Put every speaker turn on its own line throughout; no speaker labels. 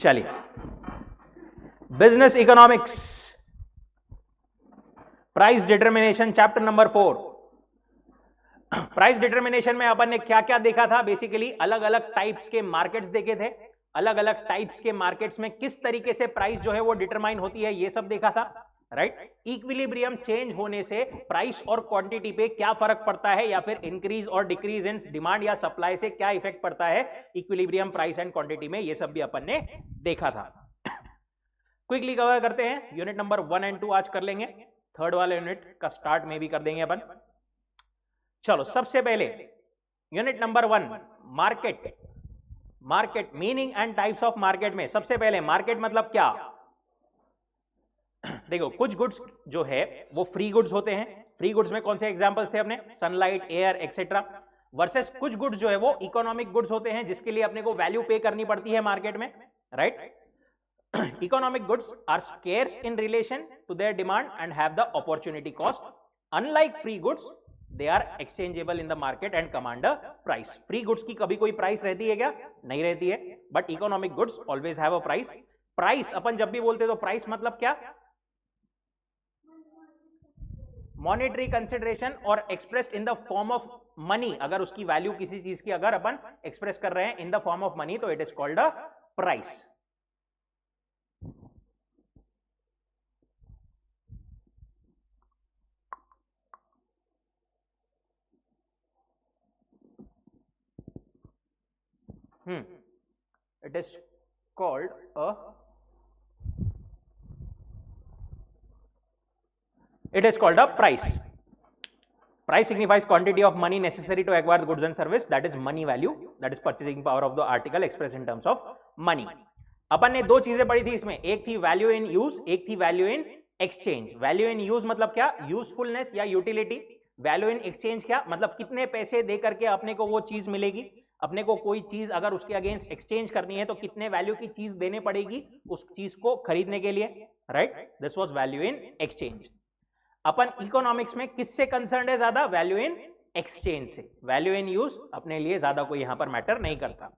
चलिए, business economics, price determination, chapter number 4। Price determination में अपन ने क्या क्या देखा था? बेसिकली अलग अलग टाइप्स के मार्केट्स देखे थे, अलग अलग टाइप्स के मार्केट्स में किस तरीके से प्राइस जो है वो डिटरमाइन होती है, ये सब देखा था, राइट। इक्विलिब्रियम चेंज होने से प्राइस और क्वांटिटी पे क्या फर्क पड़ता है, या फिर इंक्रीज और डिक्रीज इन डिमांड या सप्लाई से क्या इफेक्ट पड़ता है इक्विलिब्रियम प्राइस एंड क्वांटिटी में, ये सब भी अपन ने देखा था। क्विकली कवर करते हैं, यूनिट नंबर 1 एंड 2 आज कर लेंगे, थर्ड वाले यूनिट का स्टार्ट में भी कर देंगे अपन। चलो, सबसे पहले unit number 1, market. Market meaning and types of market में सबसे पहले मार्केट मतलब क्या? देखो, कुछ गुड्स जो है वो फ्री गुड्स होते हैं। फ्री गुड्स में कौन से एग्जांपल्स थे अपने? Sunlight, air, etcetera. वर्सेस कुछ गुड्स जो है वो इकोनॉमिक गुड्स होते हैं, जिसके लिए अपने को वैल्यू पे करनी पड़ती है मार्केट में, right. Economic goods are scarce in relation to their demand and have the opportunity cost. Unlike free goods, they are exchangeable in the market and command a price. Free goods की कभी कोई price रहती है क्या? नहीं रहती है, but economic goods always have a price. Price अपन जब भी बोलते तो प्राइस मतलब क्या? मॉनेटरी कंसिडरेशन और expressed in the form of money. अगर उसकी वैल्यू किसी चीज की अगर अपन एक्सप्रेस कर रहे हैं in the form of money, तो it is called a price. It is called a price. Price signifies quantity of money necessary to acquire the goods and service, that is money value, that is purchasing power of the article expressed in terms of money. अपन ने दो चीजें पढ़ी थी इसमें, एक थी value in use, एक थी value in exchange. Value in use मतलब क्या? यूजफुलनेस या यूटिलिटी। वैल्यू इन एक्सचेंज क्या मतलब? कितने पैसे दे करके अपने को वो चीज मिलेगी। अपने को कोई चीज अगर उसके अगेंस्ट एक्सचेंज करनी है तो कितने वैल्यू की चीज देने पड़ेगी उस चीज को खरीदने के लिए, right. This was value in exchange. Upon economics में किससे कंसर्न है ज्यादा? वैल्यू इन एक्सचेंज से। वैल्यू इन यूज अपने लिए ज्यादा कोई यहां पर मैटर नहीं करता।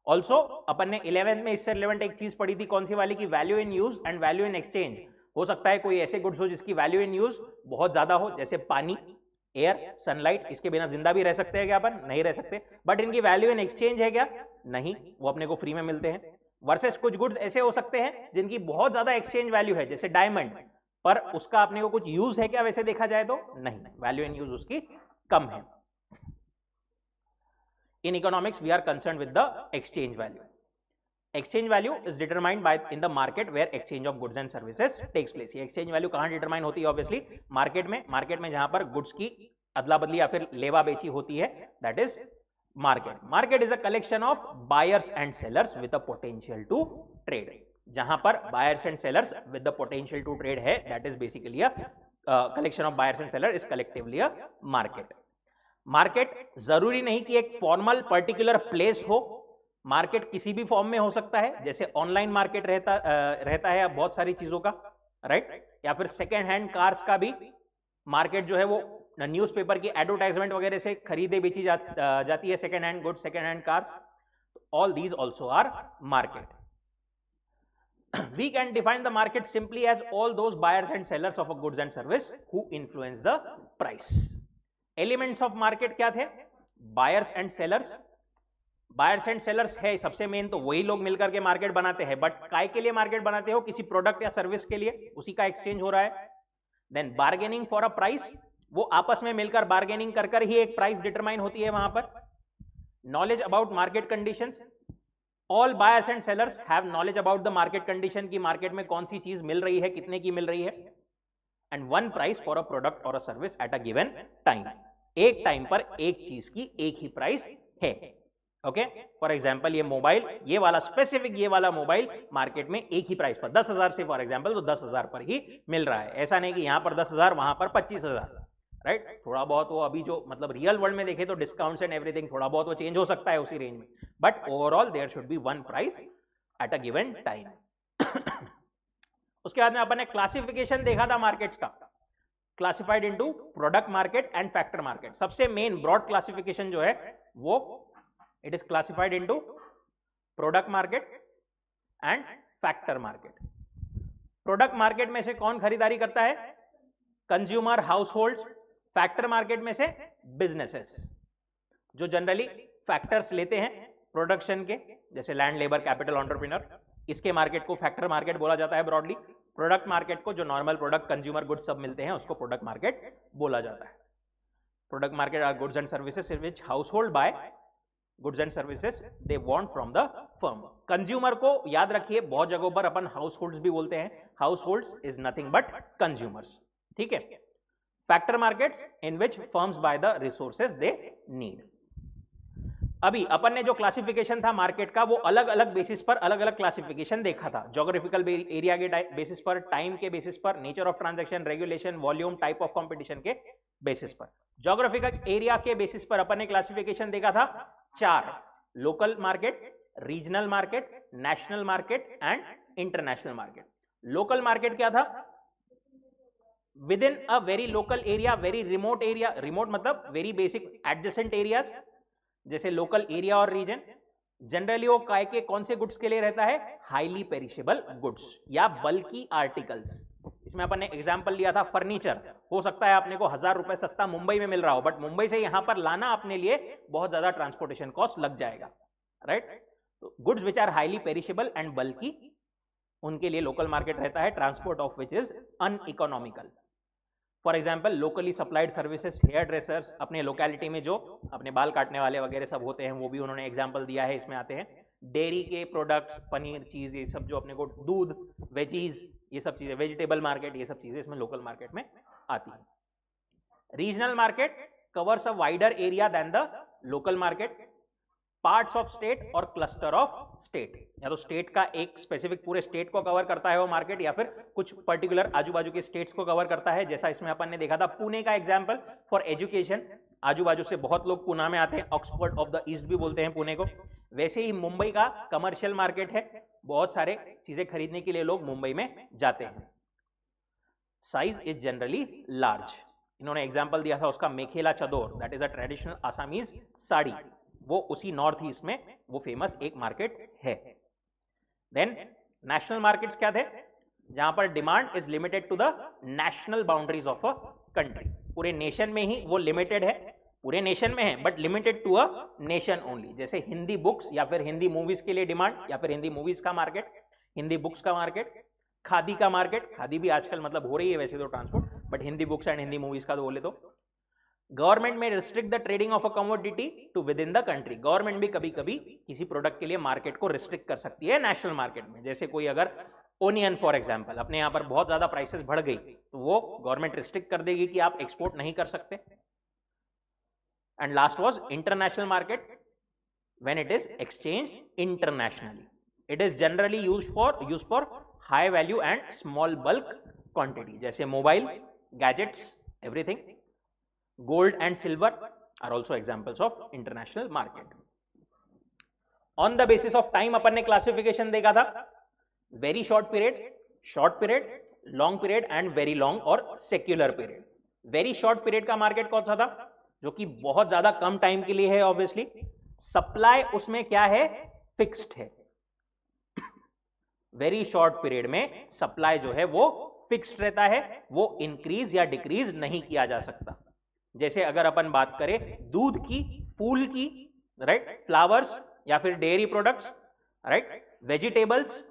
ऑल्सो अपन ने 11th में इससे रिलेवेंट एक चीज पढ़ी थी, कौन सी वाली की? Value in use and value in exchange. हो सकता है कोई ऐसे गुड्स हो जिसकी वैल्यू इन यूज बहुत ज्यादा हो, जैसे पानी, एयर, सनलाइट। इसके बिना जिंदा भी रह सकते हैं क्या अपन? नहीं रह सकते, बट इनकी वैल्यू इन एक्सचेंज है क्या? नहीं, वो अपने को फ्री में मिलते हैं। वर्सेस कुछ गुड्स ऐसे हो सकते हैं जिनकी बहुत ज्यादा एक्सचेंज वैल्यू है, जैसे डायमंड, पर उसका अपने को कुछ यूज है क्या वैसे देखा जाए तो? नहीं, वैल्यू इन यूज उसकी कम है। In economics we are concern with the exchange value. Exchange value is determined by in the market where exchange of goods and services takes place. ये एक्सचेंज वैल्यू कहां डिटरमाइन होती है? Obviously market में। Market में जहां पर goods की अदला बदली या फिर लेवा बेची होती है, that is market. Market is a collection of buyers and sellers with a potential to trade. जहां पर buyers and sellers with the potential to trade है, that is basically a collection of buyers and seller, is collectively a market. Market जरूरी नहीं कि एक formal particular place हो, market किसी भी फॉर्म में हो सकता है, जैसे ऑनलाइन मार्केट रहता है अब बहुत सारी चीजों का, राइट। या फिर सेकेंड हैंड कार्स का भी मार्केट जो है वो न्यूज़पेपर की एडवर्टाइजमेंट वगैरह से खरीदे बेची जाती है second hand goods, second hand cars. All these also are market. We can define the market simply as all those buyers and sellers of a goods and service who influence the price. Elements of market क्या थे? Buyers and sellers. Buyers and sellers है सबसे main, तो वही लोग मिलकर के market बनाते हैं, बट काय के लिए मार्केट बनाते हो? किसी प्रोडक्ट या सर्विस के लिए, उसी का एक्सचेंज हो रहा है। Then bargaining for a price, वो आपस में मिलकर बार्गेनिंग कर कर ही एक प्राइस डिटरमाइन होती है वहां पर। Knowledge about market conditions, all buyers and sellers have knowledge about the market condition की मार्केट में कौन सी चीज मिल रही है, कितने की मिल रही है। And one price for a product और a service at a given time. एक टाइम पर एक चीज की एक ही प्राइस है, ओके। फॉर एग्जांपल ये मोबाइल, ये वाला स्पेसिफिक ये वाला मोबाइल मार्केट में एक ही प्राइस पर 10,000 से फॉर एग्जांपल, तो 10,000 पर ही मिल रहा है। ऐसा नहीं कि यहां पर 10,000 वहां पर 25,000, राइट। थोड़ा बहुत वो अभी जो मतलब रियल वर्ल्ड में देखे तो डिस्काउंट्स एंड एवरीथिंग थोड़ा बहुत वो चेंज हो सकता है उसी रेंज में, but overall there should be one price at a given time. उसके बाद में अपन ने क्लासिफिकेशन देखा था मार्केट्स का, classified into product market and factor market. सबसे मेन ब्रॉड क्लासिफिकेशन जो है वो it is classified into product market and factor market. Product market में से कौन खरीदारी करता है? Consumer, house hold. Factor market में से बिजनेसेस, जो जनरली फैक्टर्स लेते हैं प्रोडक्शन के, जैसे लैंड, लेबर, कैपिटल, एंटरप्रेन्योर। इसके मार्केट को फैक्टर मार्केट बोला जाता है ब्रॉडली। प्रोडक्ट मार्केट को जो नॉर्मल प्रोडक्ट, कंज्यूमर गुड्स सब मिलते हैं, उसको प्रोडक्ट मार्केट बोला जाता है। Product market are goods and services in which household buy goods and services they want from the firm. Consumer को याद रखिए, बहुत जगहों पर अपन हाउस होल्ड्स भी बोलते हैं। House holds is nothing but consumers, ठीक है। Factor markets in which firms by the resources they need. अभी अपन ने जो क्लासिफिकेशन था मार्केट का, वो अलग अलग बेसिस पर अलग अलग क्लासिफिकेशन देखा था। ज्योग्राफिकल एरिया के बेसिस पर, टाइम के बेसिस पर, nature of transaction, regulation, volume, type of competition के बेसिस पर। ज्योग्राफिकल एरिया के बेसिस पर अपन ने क्लासिफिकेशन देखा था 4: local market, regional market, national market and international market. Local market क्या था? With in a very local area, very remote area. Remote मतलब वेरी बेसिक एडजेसेंट एरियाज, जैसे लोकल एरिया और रीजन। जनरली वो काय के कौन से गुड्स के लिए रहता है? हाईली पेरिशेबल गुड्स या बल्कि आर्टिकल्स। इसमें अपन ने एग्जांपल लिया था फर्नीचर। हो सकता है आपने को 1000 रुपए सस्ता मुंबई में मिल रहा हो, बट मुंबई से यहां पर लाना अपने लिए बहुत ज्यादा ट्रांसपोर्टेशन कॉस्ट लग जाएगा, राइट? तो goods which are highly perishable and बल्कि, उनके लिए लोकल मार्केट रहता है, transport of which is uneconomical. For example locally supplied services, hair dressers, अपने लोकेलिटी में जो अपने बाल काटने वाले वगैरह सब होते हैं, वो भी उन्होंने एग्जाम्पल दिया है, इसमें आते हैं। डेयरी के प्रोडक्ट्स, पनीर, चीज, ये सब जो अपने को, दूध, वेजीज, ये सब चीजें, वेजिटेबल मार्केट, ये सब चीजें इसमें लोकल मार्केट में आती है। Regional market covers a wider area than the local market. Parts of state और क्लस्टर ऑफ स्टेट, या तो स्टेट का एक स्पेसिफिक पूरे स्टेट को कवर करता है वो मार्केट, या फिर कुछ पर्टिकुलर आजू बाजू के स्टेट्स को कवर करता है। जैसा इसमें अपन ने देखा था पुणे का एग्जांपल फॉर एजुकेशन, आजू बाजू से बहुत लोग पुणे में आते हैं, ऑक्सफोर्ड ऑफ द ईस्ट भी बोलते हैं पुणे को। वैसे ही मुंबई का कमर्शियल मार्केट है, बहुत सारे चीजें खरीदने के लिए लोग मुंबई में जाते हैं। Size is generally large. इन्होंने एग्जाम्पल दिया था उसका mekhela chador, that is a traditional Assamese sari, वो उसी नॉर्थ ईस्ट में वो फेमस एक मार्केट है। देन नेशनल मार्केट्स क्या थे? जहां पर demand is limited to the national boundaries of a country. पूरे नेशन में ही वो लिमिटेड है, पूरे नेशन में है but limited to a nation only. जैसे हिंदी बुक्स या फिर हिंदी मूवीज के लिए डिमांड, या फिर हिंदी मूवीज का मार्केट, हिंदी बुक्स का मार्केट, खादी का मार्केट। खादी भी आजकल मतलब हो रही है वैसे तो transport, but Hindi books and Hindi movies का तो बोले तो। गवर्नमेंट में restrict the trading of a commodity to within the country. Government भी कभी कभी किसी प्रोडक्ट के लिए मार्केट को रिस्ट्रिक्ट कर सकती है नेशनल मार्केट में। जैसे कोई अगर ओनियन फॉर एग्जांपल अपने यहां पर बहुत ज्यादा प्राइसेस बढ़ गई, तो वो गवर्नमेंट रिस्ट्रिक्ट कर देगी कि आप एक्सपोर्ट नहीं कर सकते। And last was international market, when it is exchange internationally. It is generally used for high value and small bulk quantity, जैसे mobile, gadgets, everything. Gold and silver are also examples of international market. On the basis of time अपन ने classification देखा था, very short period, long period and very long और secular period. Very short period का market कौन सा था? जो कि बहुत ज्यादा कम टाइम के लिए है obviously. Supply उसमें क्या है? Fixed है। Very short period में supply जो है वो fixed रहता है, वो increase या decrease नहीं किया जा सकता। जैसे अगर अपन बात करें दूध की, फूल की, राइट, फ्लावर्स या फिर dairy products, right, vegetables,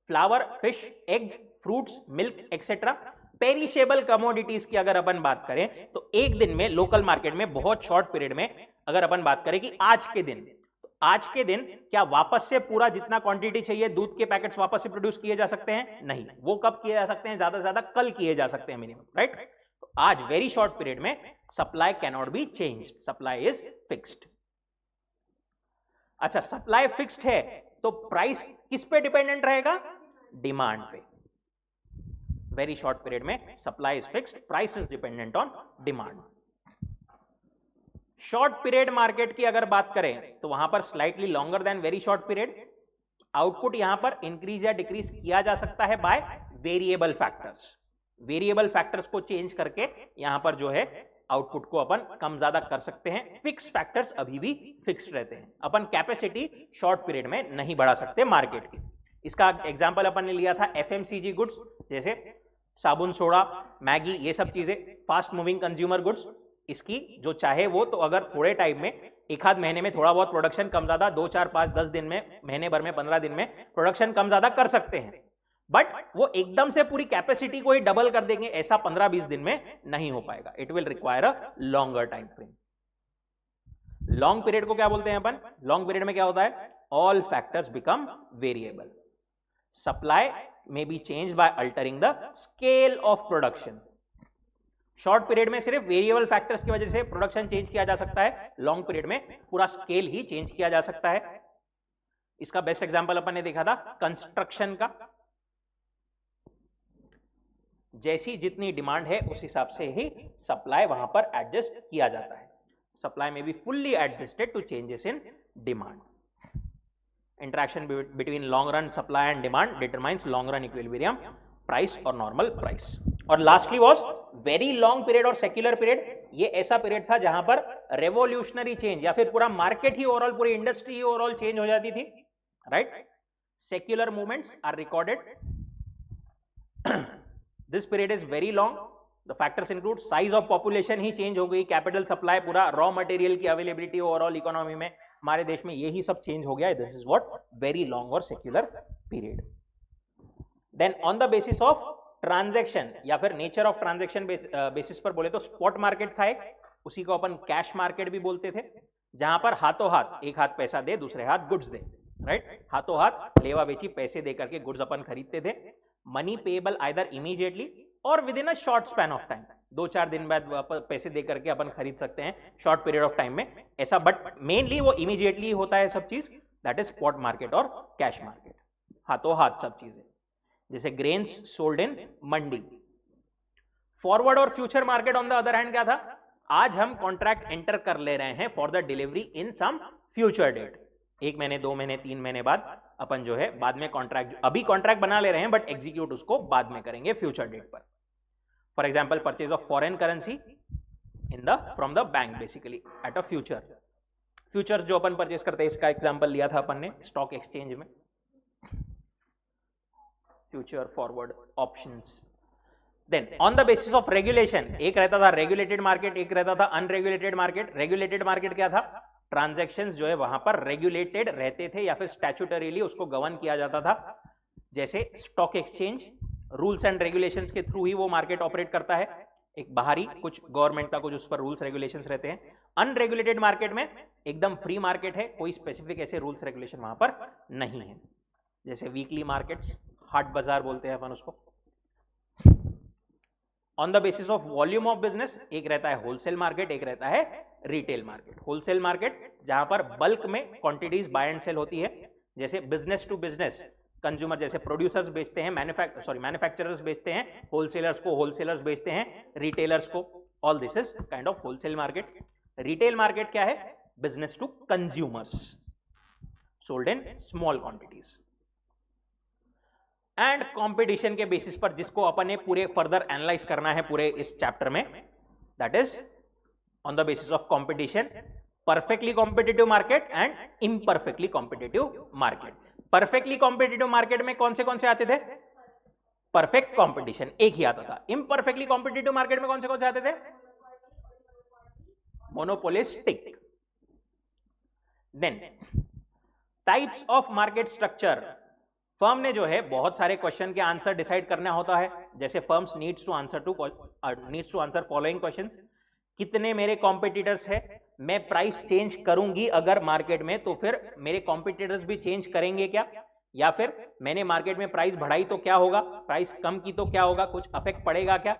flower, fish, egg, fruits, milk etcetera, perishable commodities की अगर अपन बात करें तो एक दिन में लोकल मार्केट में बहुत शॉर्ट पीरियड में अगर अपन बात करें कि आज के दिन, तो आज के दिन क्या वापस से पूरा जितना क्वांटिटी चाहिए दूध के पैकेट्स वापस से प्रोड्यूस किए जा सकते हैं? नहीं। वो कब किए जा सकते हैं? ज्यादा से ज्यादा कल किए जा सकते हैं मिनिमम, राइट। आज वेरी शॉर्ट पीरियड में supply can not be changed, supply is fixed. अच्छा, सप्लाई फिक्स्ड है तो प्राइस किस पे डिपेंडेंट रहेगा? डिमांड पे। वेरी शॉर्ट पीरियड में supply is fixed, price is dependent on demand. Short period market की अगर बात करें तो वहां पर slightly longer than very short period. Output यहां पर इंक्रीज या डिक्रीज किया जा सकता है by variable factors. Variable factors को चेंज करके यहां पर जो है आउटपुट को अपन कम ज्यादा कर सकते हैं। फिक्स फैक्टर्स अभी भी फिक्स्ड रहते हैं। अपन कैपेसिटी शॉर्ट पीरियड में नहीं बढ़ा सकते मार्केट की। इसका एग्जाम्पल अपन ने लिया था एफएमसीजी गुड्स, जैसे साबुन, सोडा, मैगी, ये सब चीजें फास्ट मूविंग कंज्यूमर गुड्स। इसकी जो चाहे वो तो अगर थोड़े टाइम में, एक आध महीने में थोड़ा बहुत प्रोडक्शन कम ज्यादा 2, 4, 5, 10 दिन में, महीने भर में, 15 दिन में प्रोडक्शन कम ज्यादा कर सकते हैं, बट वो एकदम से पूरी कैपेसिटी को ही डबल कर देंगे ऐसा 15-20 दिन में नहीं हो पाएगा। It will require a longer time frame. Long period को क्या बोलते हैं अपन? लॉन्ग पीरियड में क्या होता है? All factors become variable, supply may be changed by altering the scale of production। Short period में सिर्फ वेरिएबल फैक्टर्स की वजह से प्रोडक्शन चेंज किया जा सकता है, लॉन्ग पीरियड में पूरा स्केल ही चेंज किया जा सकता है। इसका बेस्ट एग्जांपल अपन ने देखा था कंस्ट्रक्शन का। जैसी जितनी डिमांड है उस हिसाब से ही सप्लाई वहां पर एडजस्ट किया जाता है। सप्लाई में be fully adjusted to changes in demand. Interaction between long run supply and demand determines long run equilibrium price or normal price। और lastly was very long period और secular period। ये ऐसा period था जहां पर revolutionary change या फिर पूरा मार्केट ही ओवरऑल, पूरी इंडस्ट्री ही ओवरऑल चेंज हो जाती थी, right. Secular movements are recorded. This period is very long. The factors include size of population ही चेंज हो गई, कैपिटल सप्लाई, पूरा रॉ मटेरियल की अवेलेबिलिटी ओवरऑल इकोनॉमी में, हमारे देश में यही सब चेंज हो गया। This is what very long और secular period. Then on the basis of transaction या फिर नेचर ऑफ ट्रांजैक्शन बेसिस पर बोले तो स्पॉट मार्केट था एक, उसी को अपन कैश मार्केट भी बोलते थे, जहां पर हाथों हाथ, एक हाथ पैसा दे दूसरे हाथ गुड्स दे, राइट। हाथों हाथ लेवा बेची पैसे दे करके गुड्स अपन खरीदते थे। मनी पेएबल आइदर इमीडिएटली और with in a short span of time, 2-4 दिन बाद पैसे दे करके अपन खरीद सकते हैं शॉर्ट पीरियड ऑफ टाइम में ऐसा, बट मेनली वो इमीडिएटली होता है सब चीज। दैट इज स्पॉट मार्केट और कैश मार्केट, हाथों हाथ सब चीजें, जैसे grains sold in mandi. Forward और future market on the other hand क्या था? आज हम कॉन्ट्रैक्ट एंटर कर ले रहे हैं for the delivery in some future date, 1 महीने 2 महीने 3 महीने बाद अपन जो है बाद में कॉन्ट्रैक्ट, अभी कॉन्ट्रैक्ट बना ले रहे हैं बट एग्जीक्यूट उसको बाद में करेंगे फ्यूचर डेट पर। For example purchase of foreign currency in the from the bank basically at a future. Futures जो अपन परचेज करते हैं, इसका एग्जाम्पल लिया था अपन ने स्टॉक एक्सचेंज में, future forward options. Then on the basis of regulation, एक रहता था रेगुलेटेड मार्केट, एक रहता था अनरेगुलेटेड मार्केट। रेगुलेटेड मार्केट क्या था? ट्रांजैक्शंस जो है वहां पर रेगुलेटेड रहते थे या फिर स्टैट्यूटरीली उसको गवर्न किया जाता था। जैसे stock exchange rules and regulations के थ्रू ही वो मार्केट ऑपरेट करता है, एक बाहरी कुछ गवर्नमेंट का कुछ उस पर रूल्स रेगुलेशंस रहते हैं। अनरेगुलेटेड मार्केट में एकदम फ्री मार्केट है, कोई स्पेसिफिक ऐसे रूल्स रेगुलेशन वहां पर नहीं है। जैसे वीकली मार्केट्स, हाट बाजार बोलते हैं अपन उसको। On the basis of volume of business, एक रहता है होलसेल मार्केट, एक रहता है रिटेल मार्केट। होलसेल मार्केट जहां पर बल्क में क्वांटिटीज बाय एंड सेल होती है, जैसे बिजनेस टू बिजनेस, कंज्यूमर जैसे प्रोड्यूसर्स बेचते हैं, मैन्युफैक्चरर्स बेचते हैं, होलसेलर्स को होलसेलर्स बेचते हैं, रिटेलर्स को। All this is kind of wholesale market. Retail market क्या है? Business to consumers, sold in small quantities. And competition के बेसिस पर, जिसको अपन ने पूरे फर्दर एनालाइज करना है पूरे इस चैप्टर में, that is on the basis of competition, perfectly competitive market and imperfectly competitive market. Perfectly competitive market में कौन से आते थे? परफेक्ट कॉम्पिटिशन एक ही आता था। इम्परफेक्टली कॉम्पिटिटिव मार्केट में कौन से आते थे? Monopolistic. Then types of market structure. Firm ने जो है बहुत सारे क्वेश्चन के आंसर डिसाइड करना होता है, जैसे firms needs to answer following questions. कितने मेरे कॉम्पिटिटर्स है? मैं प्राइस चेंज करूंगी अगर मार्केट में, तो फिर मेरे कॉम्पिटिटर्स भी चेंज करेंगे क्या? या फिर मैंने मार्केट में प्राइस बढ़ाई तो क्या होगा, प्राइस कम की तो क्या होगा, कुछ अफेक्ट पड़ेगा क्या?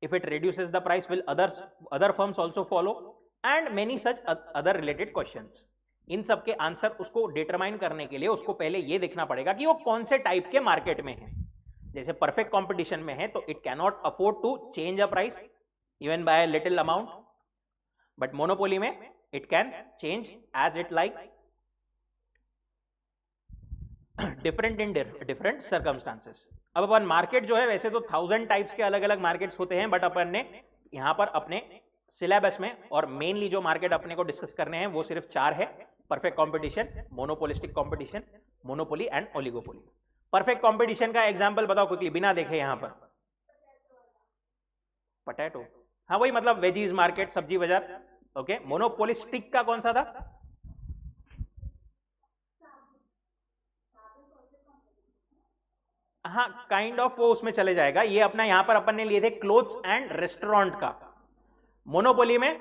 If it reduces the price will other firms also follow, and many such other related questions. इन सब के आंसर उसको डिटरमाइन करने के लिए उसको पहले ये देखना पड़ेगा कि वो कौन से टाइप के मार्केट में है। जैसे परफेक्ट कंपटीशन में है तो it cannot afford to change a price even by little amount, but monopoly में it can change as it like, different in different circumstances. अब अपन मार्केट जो है, वैसे तो 1000 टाइप्स के अलग अलग मार्केट्स होते हैं, बट अपन ने यहां पर अपने सिलेबस में और मेनली जो मार्केट अपने को डिस्कस करने हैं वो सिर्फ 4 है: perfect competition, monopolistic competition, monopoly and oligopoly. Perfect competition का एग्जांपल बताओ क्विकली, बिना देखे यहां पर। पोटैटो, हाँ वही मतलब वेजीज मार्केट, सब्जी बाजार। ओके, मोनोपोलिस्टिक का कौन सा था? हाँ काइंड ऑफ वो उसमें चले जाएगा। ये अपना यहां पर अपन ने लिए थे क्लोथ्स एंड रेस्टोरेंट का। मोनोपोली में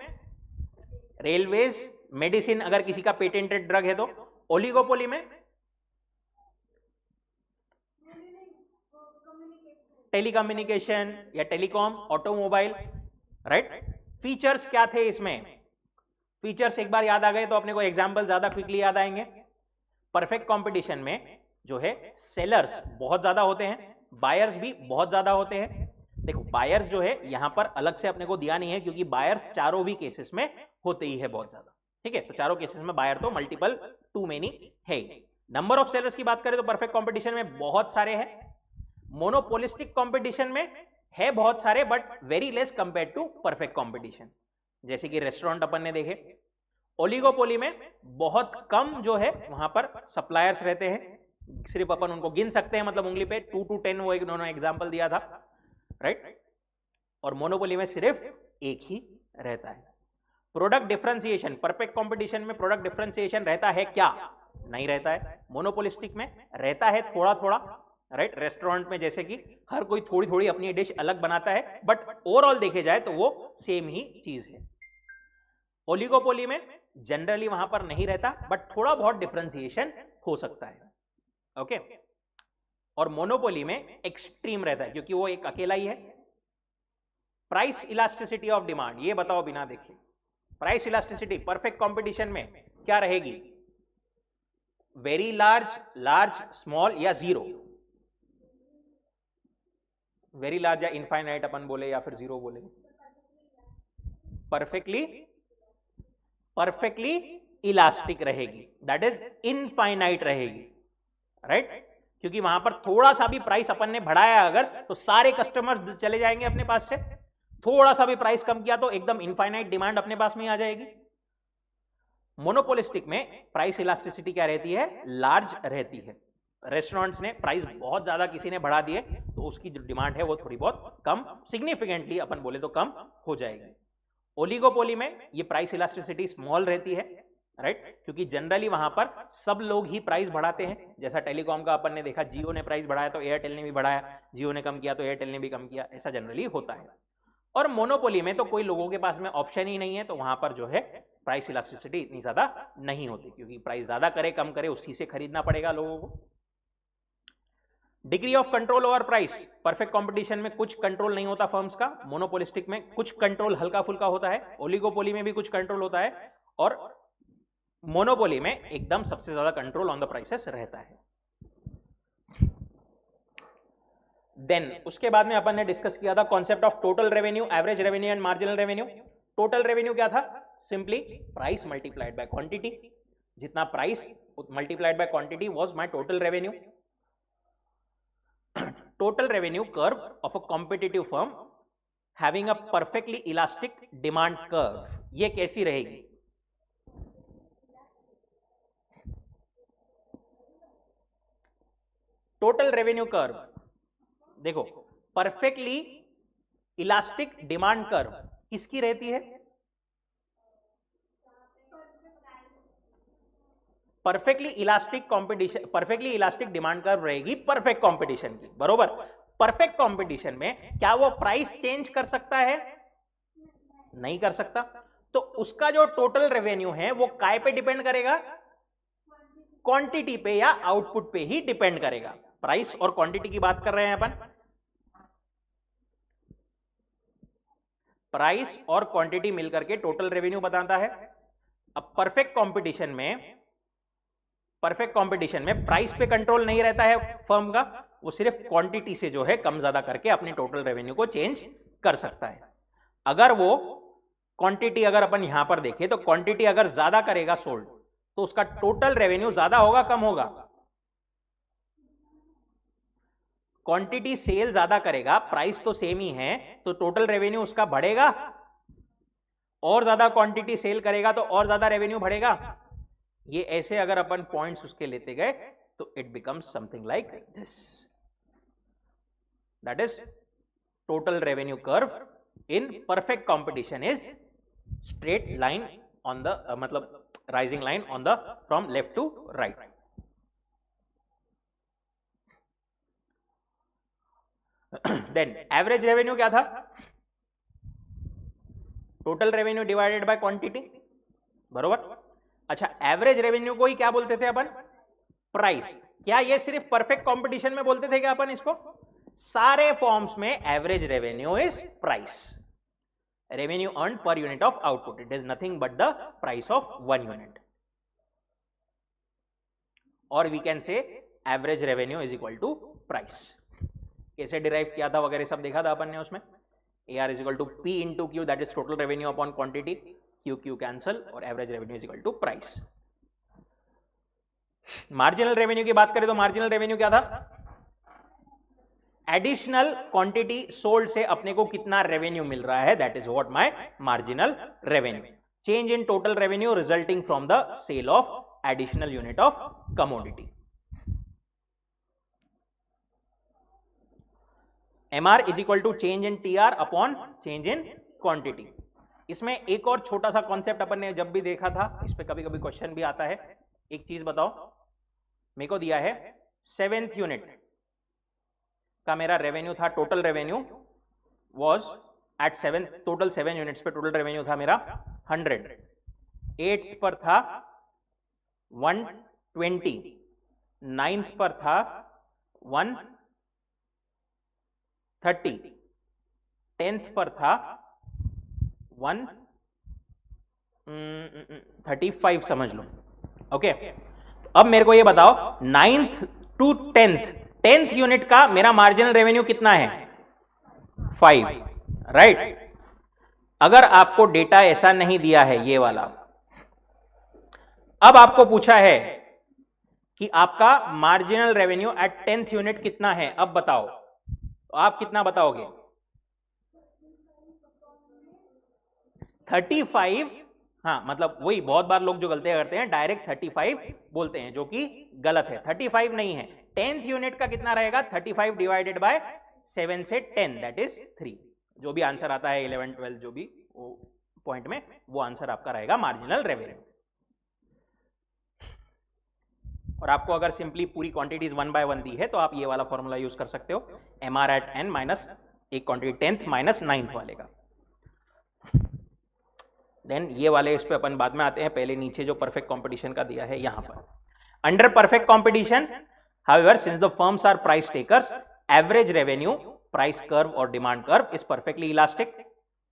रेलवेज, मेडिसिन अगर किसी का पेटेंटेड ड्रग है तो। ओलिगोपोली में टेलीकम्युनिकेशन या टेलीकॉम, ऑटोमोबाइल, राइट। फीचर्स क्या थे इसमें? फीचर्स एक बार याद आ गए तो अपने को एग्जांपल ज्यादा क्विकली याद आएंगे। परफेक्ट कंपटीशन में जो है सेलर्स बहुत ज्यादा होते हैं, बायर्स भी बहुत ज्यादा होते हैं। देखो बायर्स जो है यहां पर अलग से अपने को दिया नहीं है क्योंकि बायर्स चारों भी केसेस में होते ही है बहुत ज्यादा, ठीक है। तो चारों केसेस में बायर तो मल्टीपल, टू मेनी है। नंबर ऑफ सेलर्स की बात करें तो परफेक्ट कंपटीशन में बहुत सारे हैं। मोनोपोलिस्टिक कंपटीशन में है बहुत सारे but very less compare to perfect competition, जैसे कि रेस्टोरेंट अपन ने देखे। ओलिगोपोली में बहुत कम जो है वहां पर सप्लायर्स रहते हैं, सिर्फ अपन उनको गिन सकते हैं, मतलब उंगली पे 2 to 10 वो एक उन्होंने एग्जांपल दिया था, राइट। और मोनोपोली में सिर्फ एक ही रहता है। प्रोडक्ट डिफरेंशिएशन, परफेक्ट कंपटीशन में प्रोडक्ट डिफरेंशिएशन रहता है क्या? नहीं रहता है। मोनोपोलिस्टिक में रहता है थोड़ा थोड़ा, राइट। रेस्टोरेंट में जैसे कि हर कोई थोड़ी थोड़ी अपनी डिश अलग बनाता है बट ओवरऑल देखे जाए तो वो सेम ही चीज है। ओलिगोपोली में जनरली वहां पर नहीं रहता बट थोड़ा बहुत डिफरेंशिएशन हो सकता है, ओके। और मोनोपोली में एक्सट्रीम रहता है क्योंकि वो एक अकेला ही है। प्राइस इलास्टिसिटी ऑफ डिमांड, ये बताओ बिना देखे। प्राइस इलास्टिसिटी परफेक्ट कंपटीशन में क्या रहेगी? वेरी लार्ज, लार्ज, स्मॉल या जीरो? वेरी लार्ज या इनफाइनाइट अपन बोले या फिर जीरो बोले? परफेक्टली इलास्टिक रहेगी, दैट इज इनफाइनाइट रहेगी, राइट। क्योंकि वहां पर थोड़ा सा भी प्राइस अपन ने बढ़ाया अगर तो सारे कस्टमर्स चले जाएंगे अपने पास से, थोड़ा सा भी प्राइस कम किया तो एकदम इनफाइनाइट डिमांड अपने पास में आ जाएगी। मोनोपोलिस्टिक में प्राइस इलास्टिसिटी क्या रहती है? लार्ज रहती है। रेस्टोरेंट्स ने प्राइस बहुत ज्यादा किसी ने बढ़ा दिए तो उसकी जो डिमांड है वो थोड़ी बहुत कम, सिग्निफिकेंटली अपन बोले तो कम हो जाएगी। ओलिगोपोली में ये प्राइस इलास्टिसिटी स्मॉल रहती है, राइट, क्योंकि जनरली वहां पर सब लोग ही प्राइस बढ़ाते हैं। जैसा टेलीकॉम का अपन ने देखा, जियो ने प्राइस बढ़ाया तो एयरटेल ने भी बढ़ाया, जियो ने कम किया तो एयरटेल ने भी कम किया, ऐसा जनरली होता है। और मोनोपोली में तो कोई लोगों के पास में ऑप्शन ही नहीं है तो वहां पर जो है प्राइस इलास्टिसिटी इतनी ज्यादा नहीं होती, क्योंकि प्राइस ज्यादा करे कम करे उसी से खरीदना पड़ेगा लोगों को। Degree of control over price, perfect competition में कुछ कंट्रोल नहीं होता फर्म्स का, मोनोपोलिस्टिक में कुछ कंट्रोल हल्का फुल्का होता है, ओलिगोपोली में भी कुछ कंट्रोल होता है और मोनोपोली में एकदम सबसे ज्यादा कंट्रोल ऑन द प्राइसेस रहता है। देन उसके बाद में अपन ने डिस्कस किया था concept of total revenue, average revenue and marginal revenue. Total revenue क्या था? Simply price multiplied by quantity, जितना price multiplied by quantity was my total revenue. Total revenue curve of a competitive firm having a perfectly elastic demand curve, ये कैसी रहेगी? Total revenue curve देखो, perfectly elastic demand curve किसकी रहती है? Perfectly elastic competition, perfectly elastic demand curve रहेगी perfect competition की, बरोबर। परफेक्ट कंपटीशन में क्या वो प्राइस चेंज कर सकता है? नहीं कर सकता। तो उसका जो टोटल रेवेन्यू है वो काय पे डिपेंड करेगा? क्वांटिटी पे या आउटपुट पे ही डिपेंड करेगा। प्राइस और क्वांटिटी की बात कर रहे हैं अपन, प्राइस और क्वांटिटी मिलकर के टोटल रेवेन्यू बताता है। अब परफेक्ट कंपटीशन में प्राइस पे कंट्रोल नहीं रहता है फर्म का, वो सिर्फ क्वांटिटी से जो है कम ज्यादा करके अपने टोटल रेवेन्यू को चेंज कर सकता है। अगर वो क्वांटिटी अगर अपन यहां पर देखें तो क्वांटिटी अगर ज्यादा करेगा सोल्ड तो उसका टोटल रेवेन्यू ज्यादा होगा कम होगा? क्वांटिटी सेल ज्यादा करेगा, प्राइस तो सेम ही है तो टोटल रेवेन्यू उसका बढ़ेगा, और ज्यादा क्वांटिटी सेल करेगा तो और ज्यादा रेवेन्यू बढ़ेगा। ये ऐसे अगर अपन पॉइंट्स उसके लेते गए तो it becomes something like this, that is total revenue curve in perfect competition is straight line on the मतलब rising line on the from left to right. Then average revenue क्या था? Total revenue divided by quantity, बरोबर. अच्छा, average revenue को ही क्या बोलते थे अपन? Price. क्या ये सिर्फ परफेक्ट कंपटीशन में बोलते थे क्या अपन इसको? सारे फॉर्म्स में average revenue is price. Revenue earn per unit of output, it is nothing but the price of one unit. और we can say average revenue is equal to price. कैसे derive किया था वगैरह सब देखा था अपन ने उसमें. AR is equal to P into Q, that is total revenue upon quantity. Q cancel और average revenue is equal to price. Marginal revenue की बात करें तो मार्जिनल रेवेन्यू क्या था? एडिशनल क्वांटिटी सोल्ड से अपने को कितना रेवेन्यू मिल रहा है, that is what my marginal revenue. Change in total revenue resulting from the sale of additional unit of commodity. MR is equal to change in TR upon change in quantity. इसमें एक और छोटा सा concept अपन ने जब भी देखा था, इस पे कभी कभी क्वेश्चन भी आता है. एक चीज बताओ, मेरे को दिया है 7th यूनिट का मेरा रेवेन्यू था, total revenue was at 7, total 7 units पे टोटल रेवेन्यू था मेरा 100. 8th पर था 120, 9th पर था 130, 10th पर था 135 समझ लो. ओके, अब मेरे को ये बताओ 9th टू 10th यूनिट का मेरा मार्जिनल रेवेन्यू कितना है? 5, राइट. अगर आपको डेटा ऐसा नहीं दिया है ये वाला, अब आपको पूछा है कि आपका marginal revenue eight 10th unit कितना है, अब बताओ, तो आप कितना बताओगे? 35. हाँ, मतलब वही बहुत बार लोग जो गलतियां करते हैं डायरेक्ट 35 बोलते हैं, जो कि गलत है. 35 नहीं है. 10th यूनिट का कितना रहेगा? 35 डिवाइडेड बाय 7 से 10, दैट इज 3. जो भी आंसर आता है 11, 12 जो भी पॉइंट में, वो आंसर आपका रहेगा मार्जिनल रेवेन्यू. और आपको अगर सिंपली पूरी क्वांटिटीज 1 by 1 दी है तो आप ये वाला फॉर्मूला यूज कर सकते हो, MR एट n माइनस एक क्वांटिटी 10th माइनस 9th वाले का. देन ये वाले इस पे अपन बाद में आते हैं, पहले नीचे जो परफेक्ट कंपटीशन का दिया है यहां पर. Under perfect competition, however, since the firms are price takers, average revenue price curve और demand curve is perfectly elastic.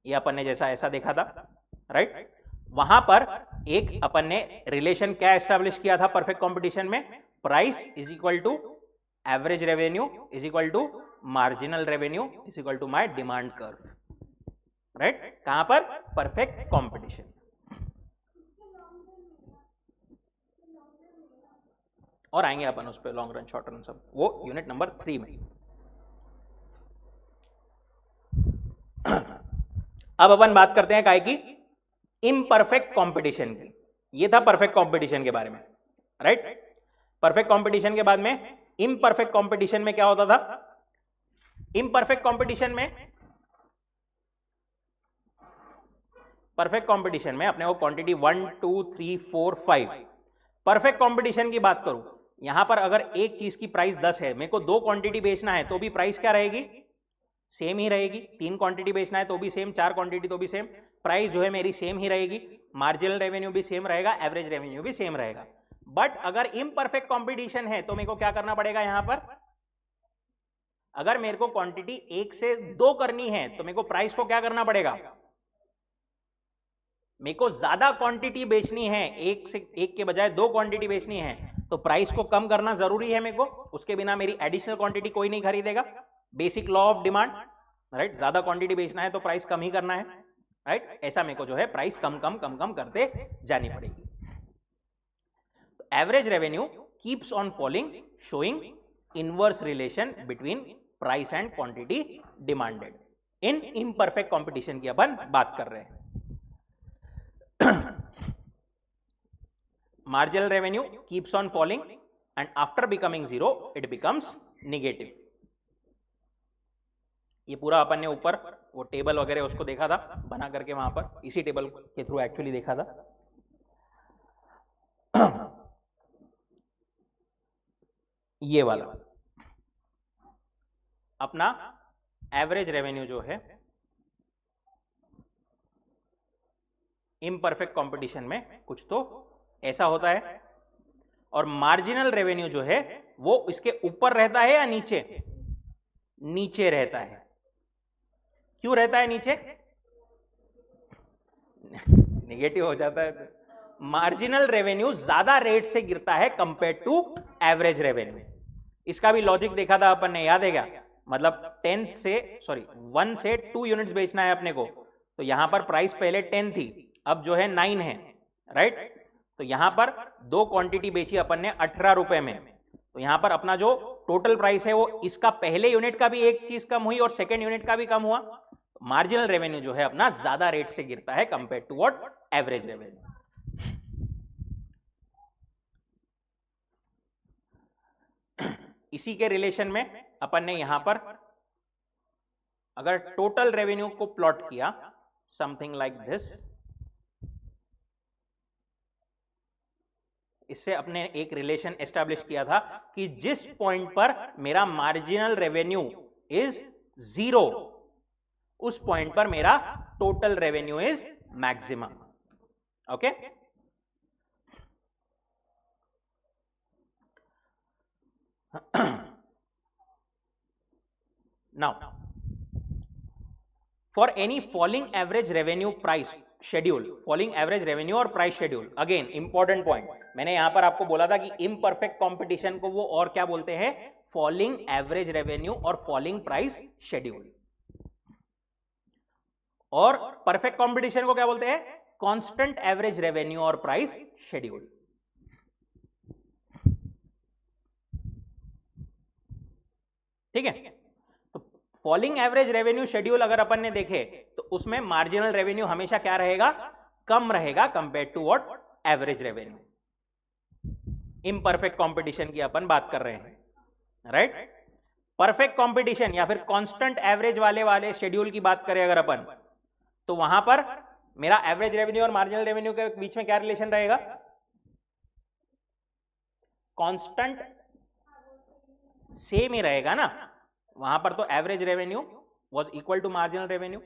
ये अपन ने जैसा ऐसा देखा था, राइट. वहां पर एक अपन ने रिलेशन क्या एस्टैब्लिश किया था परफेक्ट कंपटीशन में? Price is equal to average revenue is equal to marginal revenue is equal to my demand curve, right. कहां पर? Perfect competition. और आएंगे अपन उस पर लॉन्ग रन, शॉर्ट रन सब, वो यूनिट नंबर 3 में. अब अपन बात करते हैं काय की? इम्परफेक्ट कंपटीशन की. ये था परफेक्ट कंपटीशन के बारे में, राइट. परफेक्ट कंपटीशन के बाद में इम्परफेक्ट कंपटीशन में क्या होता था? इम्परफेक्ट कंपटीशन में, परफेक्ट कंपटीशन में अपने को क्वांटिटी 1, 2, 3, 4, 5. परफेक्ट कंपटीशन की बात करूं, यहां पर अगर एक चीज की प्राइस 10 है, मेरे को 2 क्वांटिटी बेचना है तो भी प्राइस क्या रहेगी? सेम ही रहेगी. 3 क्वांटिटी बेचना है तो भी सेम, 4 क्वांटिटी तो भी सेम, प्राइस जो है मेरी सेम ही रहेगी. मार्जिनल रेवेन्यू भी सेम रहेगा, एवरेज रेवेन्यू भी सेम रहेगा. बट अगर इम्परफेक्ट कंपटीशन है तो मेरे को क्या करना पड़ेगा? यहां पर अगर मेरे को क्वांटिटी 1 से 2 करनी है तो मेरे को प्राइस को क्या करना पड़ेगा? मेरे को ज्यादा क्वांटिटी बेचनी है, 1 के बजाय 2 क्वांटिटी बेचनी है, तो प्राइस को कम करना जरूरी है मेरे को. उसके बिना मेरी एडिशनल क्वांटिटी कोई नहीं खरीदेगा. Basic law of demand, right. ज्यादा क्वांटिटी बेचना है तो प्राइस कम ही करना है, राइट. ऐसा मेरे को जो है प्राइस कम करते जानी पड़ेगी. Average revenue keeps on falling, showing inverse relation between price and quantity demanded. In imperfect competition की अपन बात कर रहे हैं. Marginal revenue keeps on falling, and after becoming 0 it becomes negative. ये पूरा अपन ने ऊपर वो टेबल वगैरह उसको देखा था बना करके, वहां पर इसी टेबल के थ्रू एक्चुअली देखा था. ये वाला अपना एवरेज रेवेन्यू जो है इम्परफेक्ट कंपटीशन में कुछ तो ऐसा होता है, और मार्जिनल रेवेन्यू जो है वो इसके ऊपर रहता है या नीचे? नीचे रहता है. क्यों रहता है नीचे? नेगेटिव हो जाता है. मार्जिनल रेवेन्यू ज्यादा रेट से गिरता है कंपेयर टू एवरेज रेवेन्यू. इसका भी लॉजिक देखा था अपन ने, याद है क्या? मतलब 1 से 2 यूनिट्स बेचना है अपने को, तो यहां पर प्राइस पहले 10 थी, अब जो है 9 है, राइट? तो यहां पर 2 क्वांटिटी बेची अपन ने 18 रुपए में, तो यहां पर अपना जो टोटल प्राइस है वो इसका पहले यूनिट का भी एक चीज कम हुई और सेकेंड यूनिट का भी कम हुआ. मार्जिनल रेवेन्यू जो है अपना ज्यादा रेट से गिरता है compare to what? Average revenue. इसी के रिलेशन में अपन ने यहां पर अगर टोटल रेवेन्यू को प्लॉट किया समथिंग लाइक दिस, इससे अपने एक रिलेशन एस्टैब्लिश किया था कि जिस पॉइंट पर मेरा मार्जिनल रेवेन्यू इज 0, उस पॉइंट पर मेरा total revenue is maximum. Okay, now for any falling average revenue price schedule, falling average revenue और price schedule, again important point, मैंने यहां पर आपको बोला था कि imperfect competition को वो और क्या बोलते हैं? falling average revenue और falling price schedule. और perfect competition को क्या बोलते हैं? constant average revenue और price schedule. ठीक है, तो फॉलिंग एवरेज रेवेन्यू शेड्यूल अगर अपन ने देखे तो उसमें मार्जिनल रेवेन्यू हमेशा क्या रहेगा? कम रहेगा compare to what? Average revenue. Imperfect competition की अपन बात कर रहे हैं, राइट? परफेक्ट कंपटीशन या फिर कांस्टेंट एवरेज वाले शेड्यूल की बात करें अगर अपन, तो वहां पर मेरा एवरेज रेवेन्यू और मार्जिनल रेवेन्यू के बीच में क्या रिलेशन रहेगा? कांस्टेंट सेम ही रहेगा ना. वहां पर तो average revenue was equal to marginal revenue,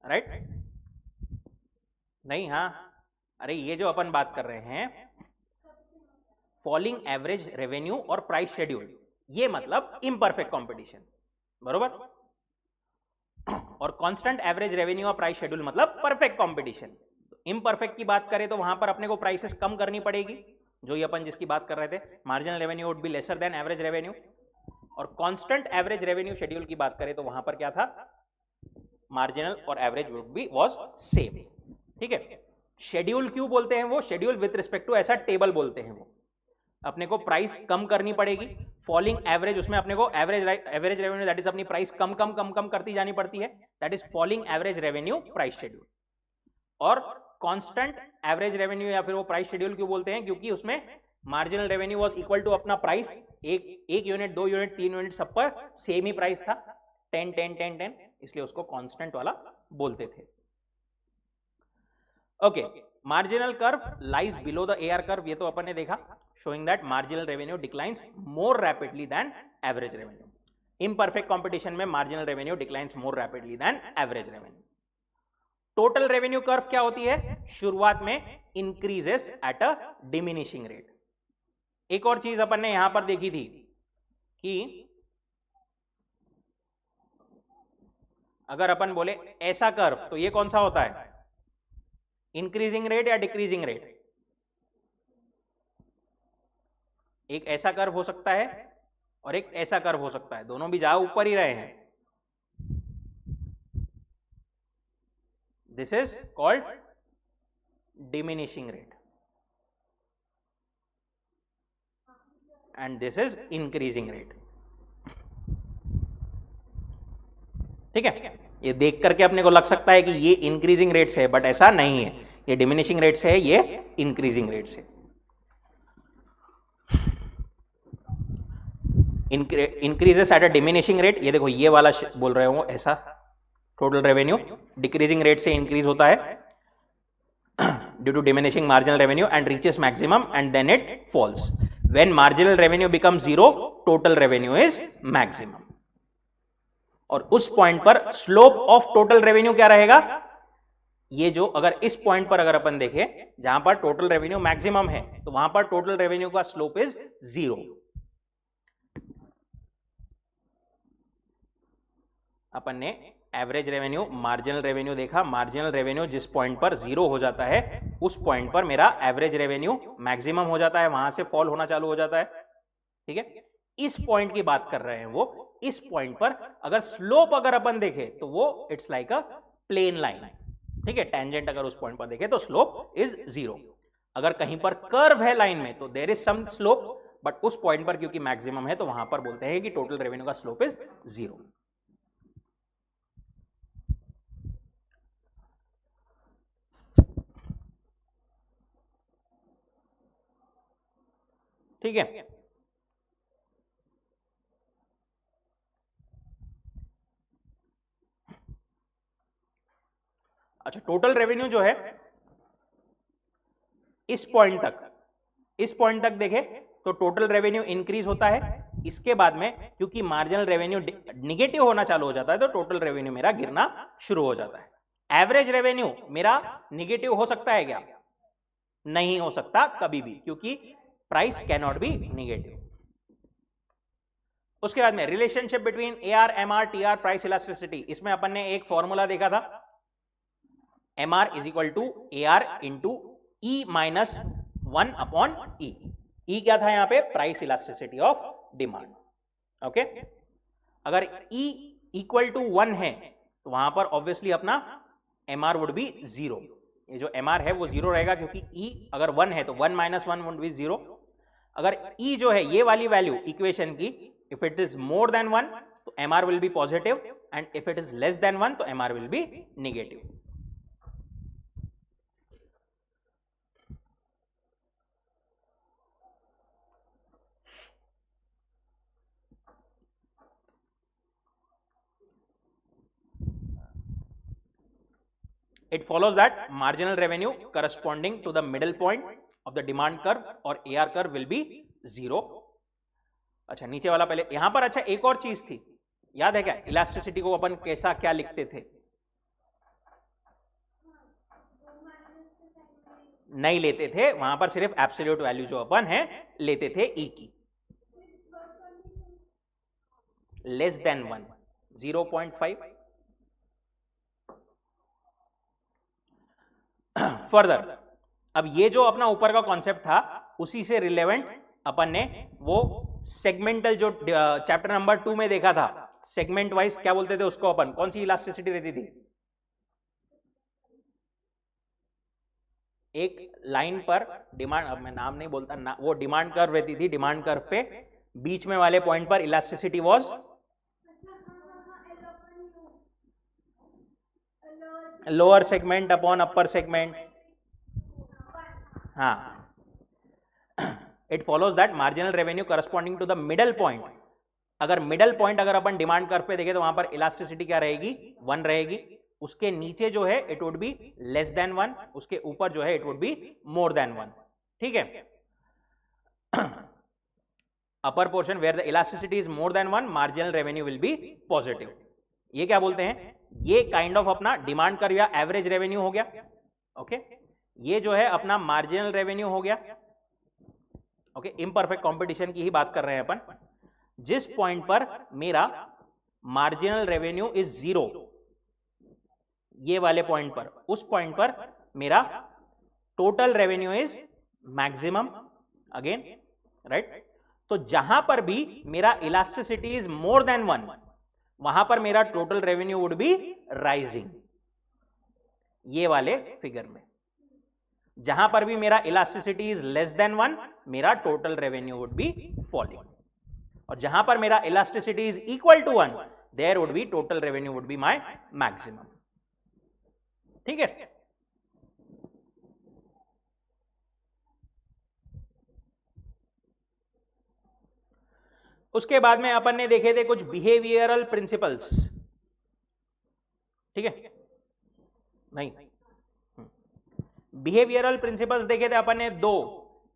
right? नहीं, हाँ, अरे ये जो अपन बात कर रहे हैं फॉलिंग एवरेज रेवेन्यू और प्राइस शेड्यूल, ये मतलब इम्परफेक्ट कंपटीशन, बरोबर? और कांस्टेंट एवरेज रेवेन्यू और प्राइस शेड्यूल मतलब परफेक्ट कंपटीशन. इम्परफेक्ट की बात करें तो वहां पर अपने को प्राइसेस कम करनी पड़ेगी, जो ये अपन जिसकी बात कर रहे थे, marginal revenue would be lesser than average revenue. और कांस्टेंट एवरेज रेवेन्यू शेड्यूल की बात करें तो वहां पर क्या था? मार्जिनल और average would be was same. ठीक है, शेड्यूल क्यों बोलते हैं? वो शेड्यूल विद रिस्पेक्ट टू ऐसा टेबल बोलते हैं. वो अपने को प्राइस कम करनी पड़ेगी. फॉलिंग एवरेज, उसमें अपने को एवरेज रेवेन्यू दैट इज अपनी प्राइस कम कम कम कम करती जानी पड़ती है, that is falling average revenue price schedule. और कांस्टेंट एवरेज रेवेन्यू या फिर वो प्राइस शेड्यूल क्यों बोलते हैं? क्योंकि उसमें marginal revenue was equal to अपना प्राइस, एक यूनिट, 2 यूनिट, 3 यूनिट सब पर सेम ही प्राइस था, 10 10 10 10, इसलिए उसको कांस्टेंट वाला बोलते थे. Okay, marginal curve lies below the AR curve, ये तो अपन ने देखा, showing that marginal revenue declines more rapidly than average revenue. Imperfect competition में marginal revenue declines more rapidly than average revenue. Total revenue curve क्या होती है? शुरुआत में increases at a diminishing rate. एक और चीज अपन ने यहां पर देखी थी कि अगर अपन बोले ऐसा कर्व, तो ये कौन सा होता है? इंक्रीजिंग रेट या डिक्रीजिंग रेट? एक ऐसा कर्व हो सकता है और एक ऐसा कर्व हो सकता है, दोनों भी जा ऊपर ही रहे हैं. This is called diminishing rate and this is increasing rate. ठीक है, ये देख करके अपने को लग सकता है कि ये इंक्रीजिंग रेट से है, बट ऐसा नहीं है. ये डिमिनिशिंग रेट से है, ये इंक्रीजिंग रेट से. Increases at a diminishing rate, ये देखो ये वाला बोल रहे हो ऐसा, टोटल रेवेन्यू डिक्रीजिंग रेट से इंक्रीज होता है due to diminishing marginal revenue and reaches maximum and then it falls. When marginal revenue becomes zero, total revenue is maximum. और उस पॉइंट पर स्लोप ऑफ टोटल रेवेन्यू क्या रहेगा, ये जो अगर इस पॉइंट पर अगर अपन देखें जहां पर टोटल रेवेन्यू मैक्सिमम है तो वहां पर टोटल रेवेन्यू का स्लोप इज 0. अपन ने एवरेज रेवेन्यू, मार्जिनल रेवेन्यू देखा. मार्जिनल रेवेन्यू जिस पॉइंट पर 0 हो जाता है उस पॉइंट पर मेरा एवरेज रेवेन्यू मैक्सिमम हो जाता है, वहां से फॉल होना चालू हो जाता है. ठीक है, इस पॉइंट की बात कर रहे हैं वो. इस पॉइंट पर अगर स्लोप अगर अपन देखें तो वो it's like a plain line. ठीक है, टेंजेंट अगर उस पॉइंट पर देखें तो स्लोप इज 0. अगर कहीं पर कर्व है लाइन में तो there is some slope, but उस पॉइंट पर क्योंकि मैक्सिमम है तो वहां पर बोलते हैं कि टोटल रेवेन्यू का स्लोप इज 0. ठीक है, अच्छा टोटल रेवेन्यू जो है इस पॉइंट तक देखे तो टोटल रेवेन्यू इंक्रीज होता है. इसके बाद में क्योंकि मार्जिनल रेवेन्यू निगेटिव होना चालू हो जाता है तो टोटल रेवेन्यू मेरा गिरना शुरू हो जाता है. एवरेज रेवेन्यू मेरा निगेटिव हो सकता है क्या, नहीं हो सकता कभी भी, क्योंकि price can not be negative. उसके बाद में relationship between AR, MR, TR, price elasticity, इसमें अपन ने एक फॉर्मूला देखा था, MR is equal to AR into E minus 1 upon E. E क्या था यहां पे, price elasticity of demand. Okay, अगर E इक्वल टू 1 है तो वहां पर ऑब्वियसली अपना MR वुड बी 0. ये जो MR है वो 0 रहेगा क्योंकि E अगर 1 है तो 1 माइनस 1 वुड बी 0. अगर E जो है ये वाली वैल्यू इक्वेशन की, if it is more than 1 तो MR will be positive and if it is less than 1 तो MR will be negative. It follows that marginal revenue corresponding to the middle point of the demand curve or AR curve will be 0. अच्छा नीचे वाला पहले यहां पर. अच्छा एक और चीज थी, याद है क्या, इलास्टिसिटी को अपन कैसा क्या लिखते थे, नहीं लेते थे वहां पर, सिर्फ एब्सोल्यूट वैल्यू जो अपन है लेते थे E की, लेस देन 1, 0.5. फर्दर अब ये जो अपना ऊपर का कॉन्सेप्ट था उसी से रिलेवेंट अपन ने वो सेगमेंटल जो चैप्टर नंबर 2 में देखा था, सेगमेंट वाइज क्या बोलते थे उसको अपन, कौन सी इलास्टिसिटी रहती थी, एक लाइन पर डिमांड, अब मैं नाम नहीं बोलता ना, वो डिमांड कर्व रहती थी. डिमांड कर्व पे बीच में वाले पॉइंट पर elasticity was lower segment upon upper segment. हाँ, it follows that marginal revenue corresponding to the middle point. अगर मिडल पॉइंट अगर अपन डिमांड कर्व पे देखें तो वहां पर इलास्टिसिटी क्या रहेगी, 1 रहेगी. उसके नीचे जो है it would be less than 1, उसके ऊपर जो है it would be more than 1. ठीक है, upper portion where the elasticity is more than 1 marginal revenue will be positive. ये क्या बोलते हैं, ये काइंड ऑफ अपना डिमांड कर्व या एवरेज रेवेन्यू हो गया. ओके, ये जो है अपना मार्जिनल रेवेन्यू हो गया. ओके, इम्परफेक्ट कंपटीशन की ही बात कर रहे हैं अपन. जिस पॉइंट पर मेरा मार्जिनल रेवेन्यू इज 0, ये वाले पॉइंट पर, उस पॉइंट पर मेरा total revenue is maximum again, right. तो जहां पर भी मेरा इलास्टिसिटी इज मोर देन 1 वहां पर मेरा total revenue would B rising. ये वाले फिगर में जहां पर भी मेरा इलास्टिसिटी इज लेस देन 1 मेरा total revenue would be falling. और जहां पर मेरा elasticity is equal to 1 there would be total revenue would be my maximum. ठीक है, उसके बाद में अपन ने देखे थे कुछ बिहेवियरल प्रिंसिपल्स, ठीक है, नहीं, बिहेवियरल प्रिंसिपल्स देखे थे अपन ने दो।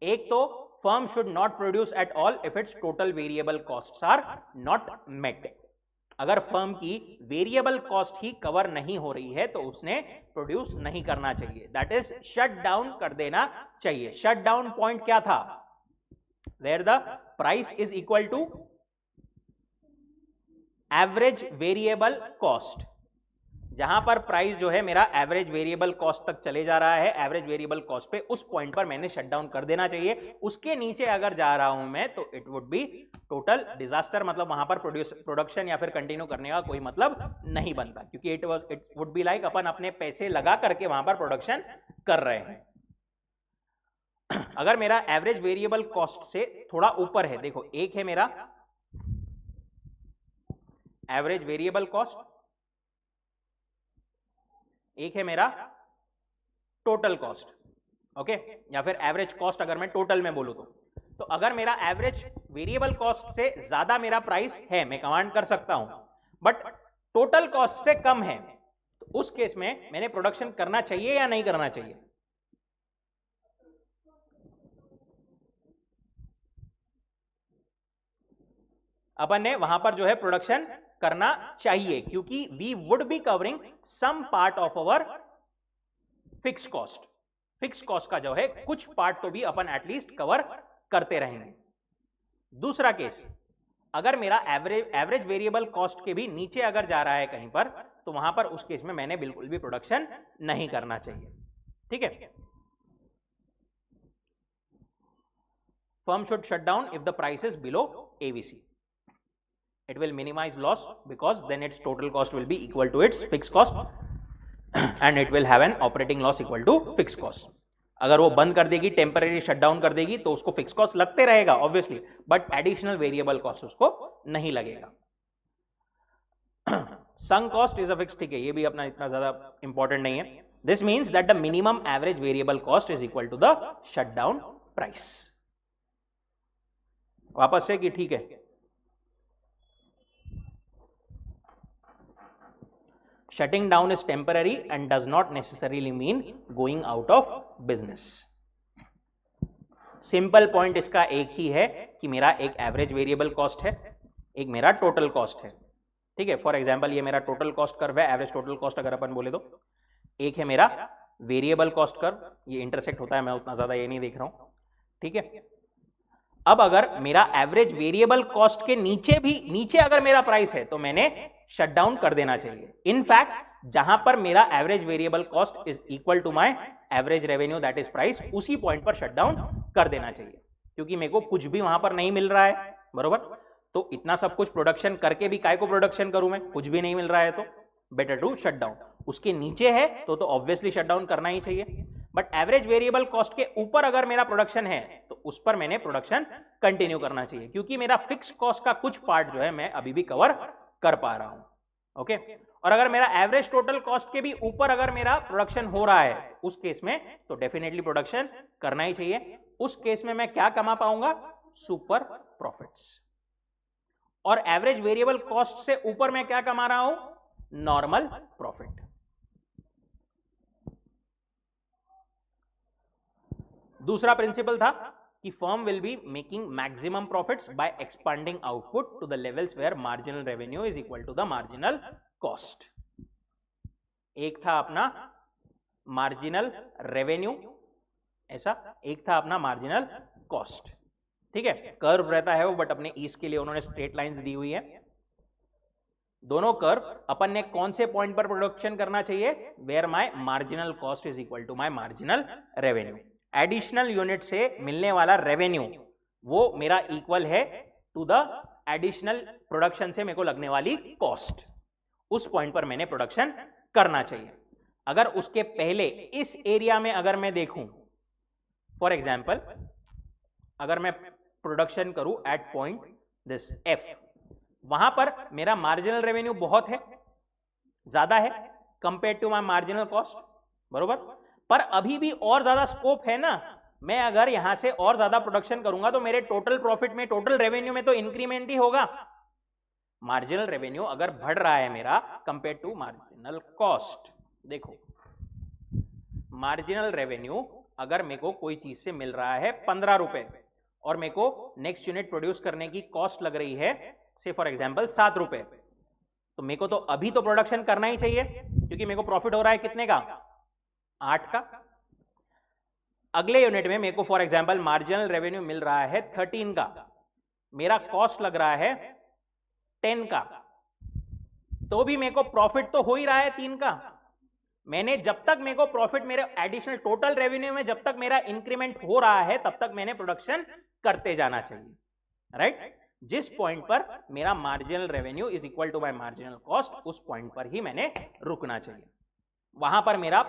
एक तो firm should not produce at all if its total variable costs are not met. अगर फर्म की वेरिएबल कॉस्ट ही कवर नहीं हो रही है तो उसने प्रोड्यूस नहीं करना चाहिए, दैट इज शट डाउन कर देना चाहिए। शट डाउन पॉइंट क्या था? Where the price is equal to average variable cost. जहां पर प्राइस जो है मेरा एवरेज वेरिएबल कॉस्ट तक चले जा रहा है, एवरेज वेरिएबल कॉस्ट पे, उस पॉइंट पर मैंने शट डाउन कर देना चाहिए। उसके नीचे अगर जा रहा हूं मैं तो it would be total disaster, मतलब वहां पर प्रोडक्शन या फिर कंटिन्यू करने का कोई मतलब नहीं बनता, क्योंकि इट वुड बी लाइक अपन अपने पैसे लगा करके वहां पर प्रोडक्शन कर रहे हैं। अगर मेरा एवरेज वेरिएबल कॉस्ट से थोड़ा ऊपर है, देखो एक है मेरा एवरेज वेरिएबल कॉस्ट, एक है मेरा टोटल कॉस्ट, ओके, या फिर एवरेज कॉस्ट अगर मैं टोटल में बोलूं तो अगर मेरा एवरेज वेरिएबल कॉस्ट से ज्यादा मेरा प्राइस है, मैं कमांड कर सकता हूं, बट टोटल कॉस्ट से कम है, तो उस केस में मैंने प्रोडक्शन करना चाहिए या नहीं करना चाहिए? अपन ने वहां पर जो है प्रोडक्शन करना चाहिए, क्योंकि we would be covering some part of our fix cost. Fix cost का जो है कुछ पार्ट तो भी अपन एटलीस्ट कवर करते रहेंगे। दूसरा केस, अगर मेरा एवरेज वेरिएबल कॉस्ट के भी नीचे अगर जा रहा है कहीं पर, तो वहां पर उस केस में मैंने बिल्कुल भी प्रोडक्शन नहीं करना चाहिए, ठीक है। Firm should shut down if the price is below AVC. It will minimize loss because then its total cost will be equal to its fixed cost and it will have an operating loss equal to fixed cost. अगर वो बंद कर देगी, temporary shutdown कर देगी, तो उसको fix cost लगते रहेगा obviously, but additional variable cost उसको नहीं लगेगा। Sunk cost is a fix, ठीक है, ये भी अपना इतना ज्यादा इंपॉर्टेंट नहीं है। This means that the minimum average variable cost is equal to the shutdown price. वापस से कि ठीक है, shutting down is temporary and does not necessarily mean going out of business. Simple point इसका एक ही है कि मेरा एक एवरेज वेरिएबल कॉस्ट है, एक मेरा टोटल कॉस्ट है, ठीक है। फॉर एग्जांपल ये मेरा टोटल कॉस्ट कर्व है, एवरेज टोटल कॉस्ट अगर अपन बोले तो, एक है मेरा वेरिएबल कॉस्ट कर्व, ये इंटरसेक्ट होता है, मैं उतना ज्यादा ये नहीं देख रहा हूं, ठीक है। अब अगर मेरा एवरेज वेरिएबल कॉस्ट के नीचे अगर मेरा प्राइस है तो मैंने शट डाउन कर देना चाहिए। इनफैक्ट जहां पर मेरा average variable cost is equal to my average revenue that is price, उसी पॉइंट पर शट डाउन कर देना चाहिए, क्योंकि मेरे को कुछ भी वहां पर नहीं मिल रहा है, बरोबर। तो इतना सब कुछ प्रोडक्शन करके भी काय को प्रोडक्शन करूं मैं, कुछ भी नहीं मिल रहा है, तो बेटर टू शट डाउन। उसके नीचे है तो ऑब्वियसली शट डाउन करना ही चाहिए, बट एवरेज वेरिएबल कॉस्ट के ऊपर अगर मेरा प्रोडक्शन है तो उस पर मैंने प्रोडक्शन कंटिन्यू करना चाहिए, क्योंकि मेरा फिक्स कॉस्ट का कुछ पार्ट जो है मैं अभी भी कवर कर पा रहा हूं, ओके। और अगर मेरा एवरेज टोटल कॉस्ट के भी ऊपर अगर मेरा प्रोडक्शन हो रहा है उस केस में तो डेफिनेटली प्रोडक्शन करना ही चाहिए। उस केस में मैं क्या कमा पाऊंगा? Super profits. और एवरेज वेरिएबल कॉस्ट से ऊपर मैं क्या कमा रहा हूं? Normal profit. दूसरा प्रिंसिपल था कि firm will be making maximum profits by expanding output to the levels where marginal revenue is equal to the marginal cost. एक था अपना मार्जिनल रेवेन्यू, ऐसा एक था अपना मार्जिनल कॉस्ट, ठीक है। कर्व रहता है वो, बट अपने ईस्ट के लिए उन्होंने स्ट्रेट लाइंस दी हुई है। दोनों कर्व अपन ने कौन से पॉइंट पर प्रोडक्शन करना चाहिए? Where my marginal cost is equal to my marginal revenue. Additional unit से मिलने वाला रेवेन्यू वो मेरा इक्वल है टू द एडिशनल प्रोडक्शन से मेरे को लगने वाली कॉस्ट। उस पॉइंट पर मैंने प्रोडक्शन करना चाहिए। अगर उसके पहले इस एरिया में अगर मैं देखूं, फॉर एग्जांपल अगर मैं प्रोडक्शन करूं एट पॉइंट दिस एफ, वहां पर मेरा मार्जिनल रेवेन्यू बहुत है, ज्यादा है compare to my marginal cost, बरोबर। पर अभी भी और ज्यादा स्कोप है ना, मैं अगर यहां से और ज्यादा प्रोडक्शन करूंगा तो मेरे टोटल प्रॉफिट में, टोटल रेवेन्यू में तो इंक्रीमेंट ही होगा। मार्जिनल रेवेन्यू अगर बढ़ रहा है मेरा कंपेयर टू मार्जिनल कॉस्ट, देखो मार्जिनल रेवेन्यू अगर मेरे को कोई चीज से मिल रहा है 15 रुपए और मेरे को नेक्स्ट यूनिट प्रोड्यूस करने की कॉस्ट लग रही है से फॉर एग्जांपल 7 रुपए, तो मेरे को तो अभी तो प्रोडक्शन करना ही चाहिए क्योंकि मेरे को प्रॉफिट हो रहा है कितने का, 8 का। अगले यूनिट में मेरे को फॉर एग्जांपल मार्जिनल रेवेन्यू मिल रहा है 13 का, मेरा कॉस्ट लग रहा है 10 का, तो भी मेरे को प्रॉफिट तो हो ही रहा है 3 का। मैंने जब तक मेरे को प्रॉफिट मेरे एडिशनल टोटल रेवेन्यू में जब तक मेरा इंक्रीमेंट हो रहा है तब तक मैंने प्रोडक्शन करते जाना चाहिए, राइट। जिस पॉइंट पर मेरा marginal revenue is equal to my marginal cost, उस पॉइंट पर ही मैंने रुकना चाहिए, वहां पर मेरा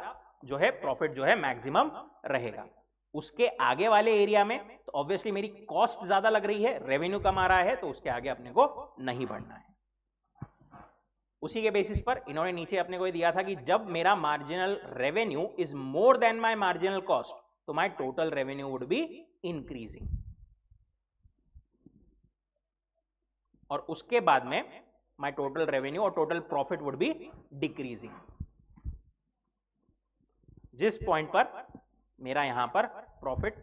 जो है प्रॉफिट जो है मैक्सिमम रहेगा। उसके आगे वाले एरिया में तो ऑब्वियसली मेरी कॉस्ट ज्यादा लग रही है, रेवेन्यू कम आ रहा है, तो उसके आगे अपने को नहीं बढ़ना है। उसी के बेसिस पर इन्होंने नीचे अपने को दिया था कि जब मेरा marginal revenue is more than my marginal cost तो my total revenue would be increasing, और उसके बाद में माय टोटल रेवेन्यू और total profit would be decreasing. जिस पॉइंट पर मेरा यहां पर प्रॉफिट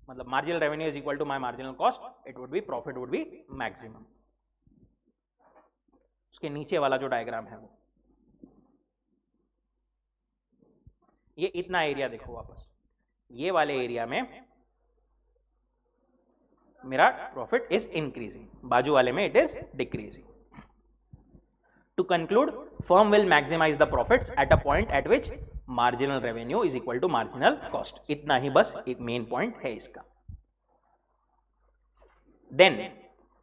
मतलब marginal revenue is equal to my marginal cost, it would be profit would be maximum. उसके नीचे वाला जो डायग्राम है वो ये इतना एरिया देखो वापस, ये वाले एरिया में मेरा प्रॉफिट इज इंक्रीजिंग, बाजू वाले में it is decreasing. To conclude, firm will maximize the profits at a point at which marginal revenue is equal to marginal cost. इतना ही बस एक मेन पॉइंट है इसका। देन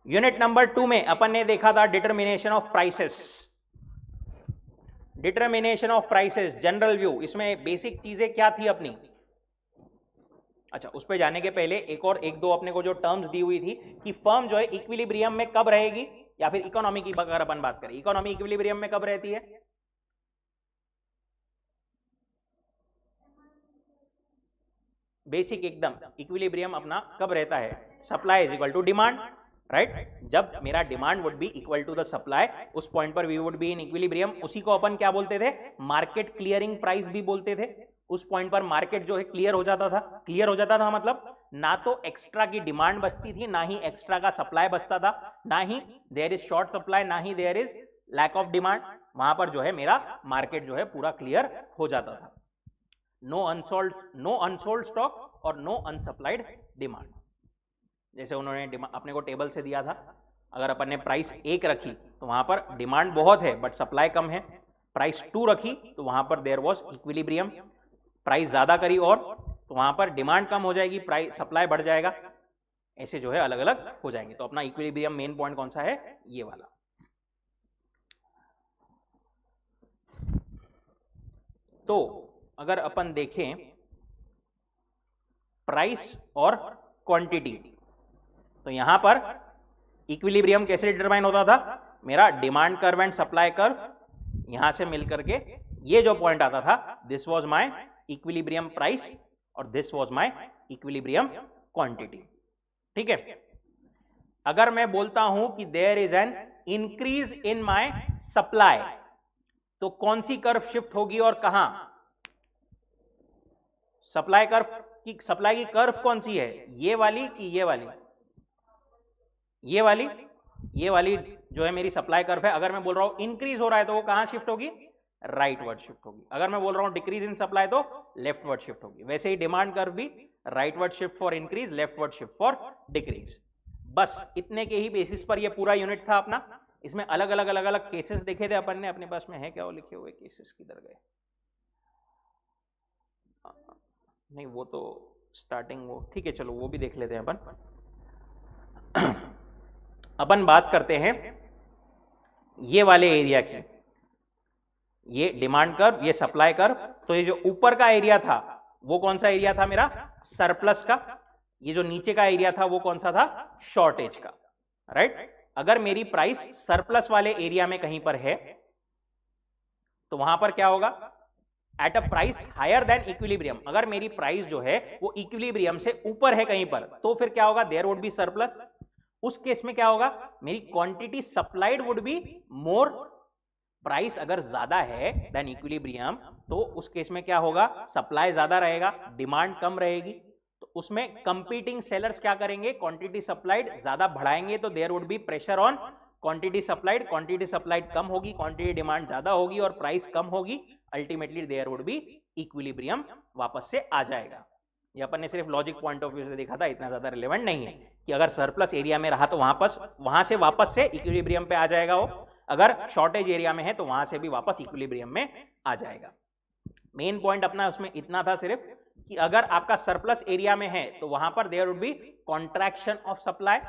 यूनिट नंबर 2 में अपन ने देखा था determination of prices. Determination of prices general view, इसमें बेसिक चीजें क्या थी अपनी। अच्छा, उस पर जाने के पहले एक दो अपने को जो टर्म्स दी हुई थी कि फर्म जो है इक्विलिब्रियम में कब रहेगी, या फिर इकोनॉमी की अगर अपन बात करें, इकोनॉमी इक्विलिब्रियम में कब रहती है। बेसिक एकदम इक्विलिब्रियम अपना कब रहता है, supply is equal to demand, right. जब मेरा demand would be equal to the supply, उस पॉइंट पर we would be in equilibrium. उसी को अपन क्या बोलते थे, मार्केट क्लियरिंग प्राइस भी बोलते थे। उस पॉइंट पर मार्केट जो है क्लियर हो जाता था। क्लियर हो जाता था मतलब ना तो एक्स्ट्रा की डिमांड बचती थी, ना ही एक्स्ट्रा का सप्लाई बचता था, ना ही देयर इज शॉर्ट सप्लाई, ना ही there is lack of demand. वहां पर जो है मेरा मार्केट जो है पूरा क्लियर हो जाता था। नो अनसोल्ड स्टॉक और नो अनसप्लाइड डिमांड। जैसे उन्होंने अपने को टेबल से दिया था, अगर अपन ने प्राइस 1 रखी तो वहां पर डिमांड बहुत है बट सप्लाई कम है। प्राइस 2 रखी तो वहां पर देयर वाज इक्विलिब्रियम। प्राइस ज्यादा करी और तो वहां पर डिमांड कम हो जाएगी, प्राइस सप्लाई बढ़ जाएगा। ऐसे जो है अलग अलग हो जाएंगे। तो अपना इक्विलिब्रियम मेन पॉइंट कौन सा है, ये वाला। तो अगर अपन देखें प्राइस और क्वांटिटी, तो यहां पर इक्विलिब्रियम कैसे डिटरमाइन होता था, मेरा demand curve and supply curve यहां से मिलकर के ये जो पॉइंट आता था, this was my equilibrium price और this was my equilibrium quantity. ठीक है। अगर मैं बोलता हूं कि there is an increase in my supply, तो कौन सी कर्व शिफ्ट होगी और कहां, सप्लाई की कर्व कौन सी है, ये वाली कि ये वाली, ये वाली जो है मेरी सप्लाई कर्व है। अगर मैं बोल रहा हूं इंक्रीज हो रहा है तो वो कहां शिफ्ट होगी, राइट वर्ड शिफ्ट होगी। अगर मैं बोल रहा हूं डिक्रीज इन सप्लाई तो लेफ्ट वर्ड शिफ्ट होगी। वैसे ही डिमांड कर्व भी right word shift for increase, left word shift for decrease. बस इतने के ही बेसिस पर ये पूरा यूनिट था अपना। इसमें अलग अलग केसेस देखे थे अपन ने। अपने पास में है क्या वो लिखे हुए केसेस, किधर गए, नहीं वो तो स्टार्टिंग वो, ठीक है चलो वो भी देख लेते हैं अपन। अपन बात करते हैं ये वाले एरिया की, ये डिमांड कर्व, ये सप्लाई कर्व। तो ये जो ऊपर का एरिया था वो कौन सा एरिया था मेरा, सरप्लस का। ये जो नीचे का एरिया था वो कौन सा था, शॉर्टेज का, राइट। अगर मेरी प्राइस सरप्लस वाले एरिया में कहीं पर है तो वहां पर क्या होगा, at a price higher than equilibrium, अगर मेरी प्राइस जो है वो इक्विलिब्रियम से ऊपर है कहीं पर, तो फिर क्या होगा, देयर वुड बी सरप्लस। उस केस में क्या होगा, मेरी quantity supplied would be more. Price अगर ज्यादा है देन इक्विलिब्रियम, तो उस केस में क्या होगा, सप्लाई ज्यादा रहेगा, डिमांड कम रहेगी, तो उसमें कंपीटिंग सेलर्स क्या करेंगे, क्वांटिटी सप्लाइड ज्यादा बढ़ाएंगे, तो there would be pressure on quantity supplied, quantity supplied कम होगी, क्वांटिटी डिमांड ज्यादा होगी और प्राइस कम होगी, ultimately there would be equilibrium वापस से आ जाएगा। ये अपन ने सिर्फ लॉजिक पॉइंट ऑफ व्यू से देखा था, इतना ज्यादा रिलेवेंट नहीं है कि अगर सरप्लस एरिया में रहा तो वहां से वापस से इक्विलिब्रियम पे आ जाएगा वो, अगर शॉर्टेज एरिया में है तो वहां से भी वापस इक्विलिब्रियम में आ जाएगा। मेन पॉइंट अपना उसमें इतना था सिर्फ कि अगर आपका सरप्लस एरिया में है तो वहां पर there would be contraction of supply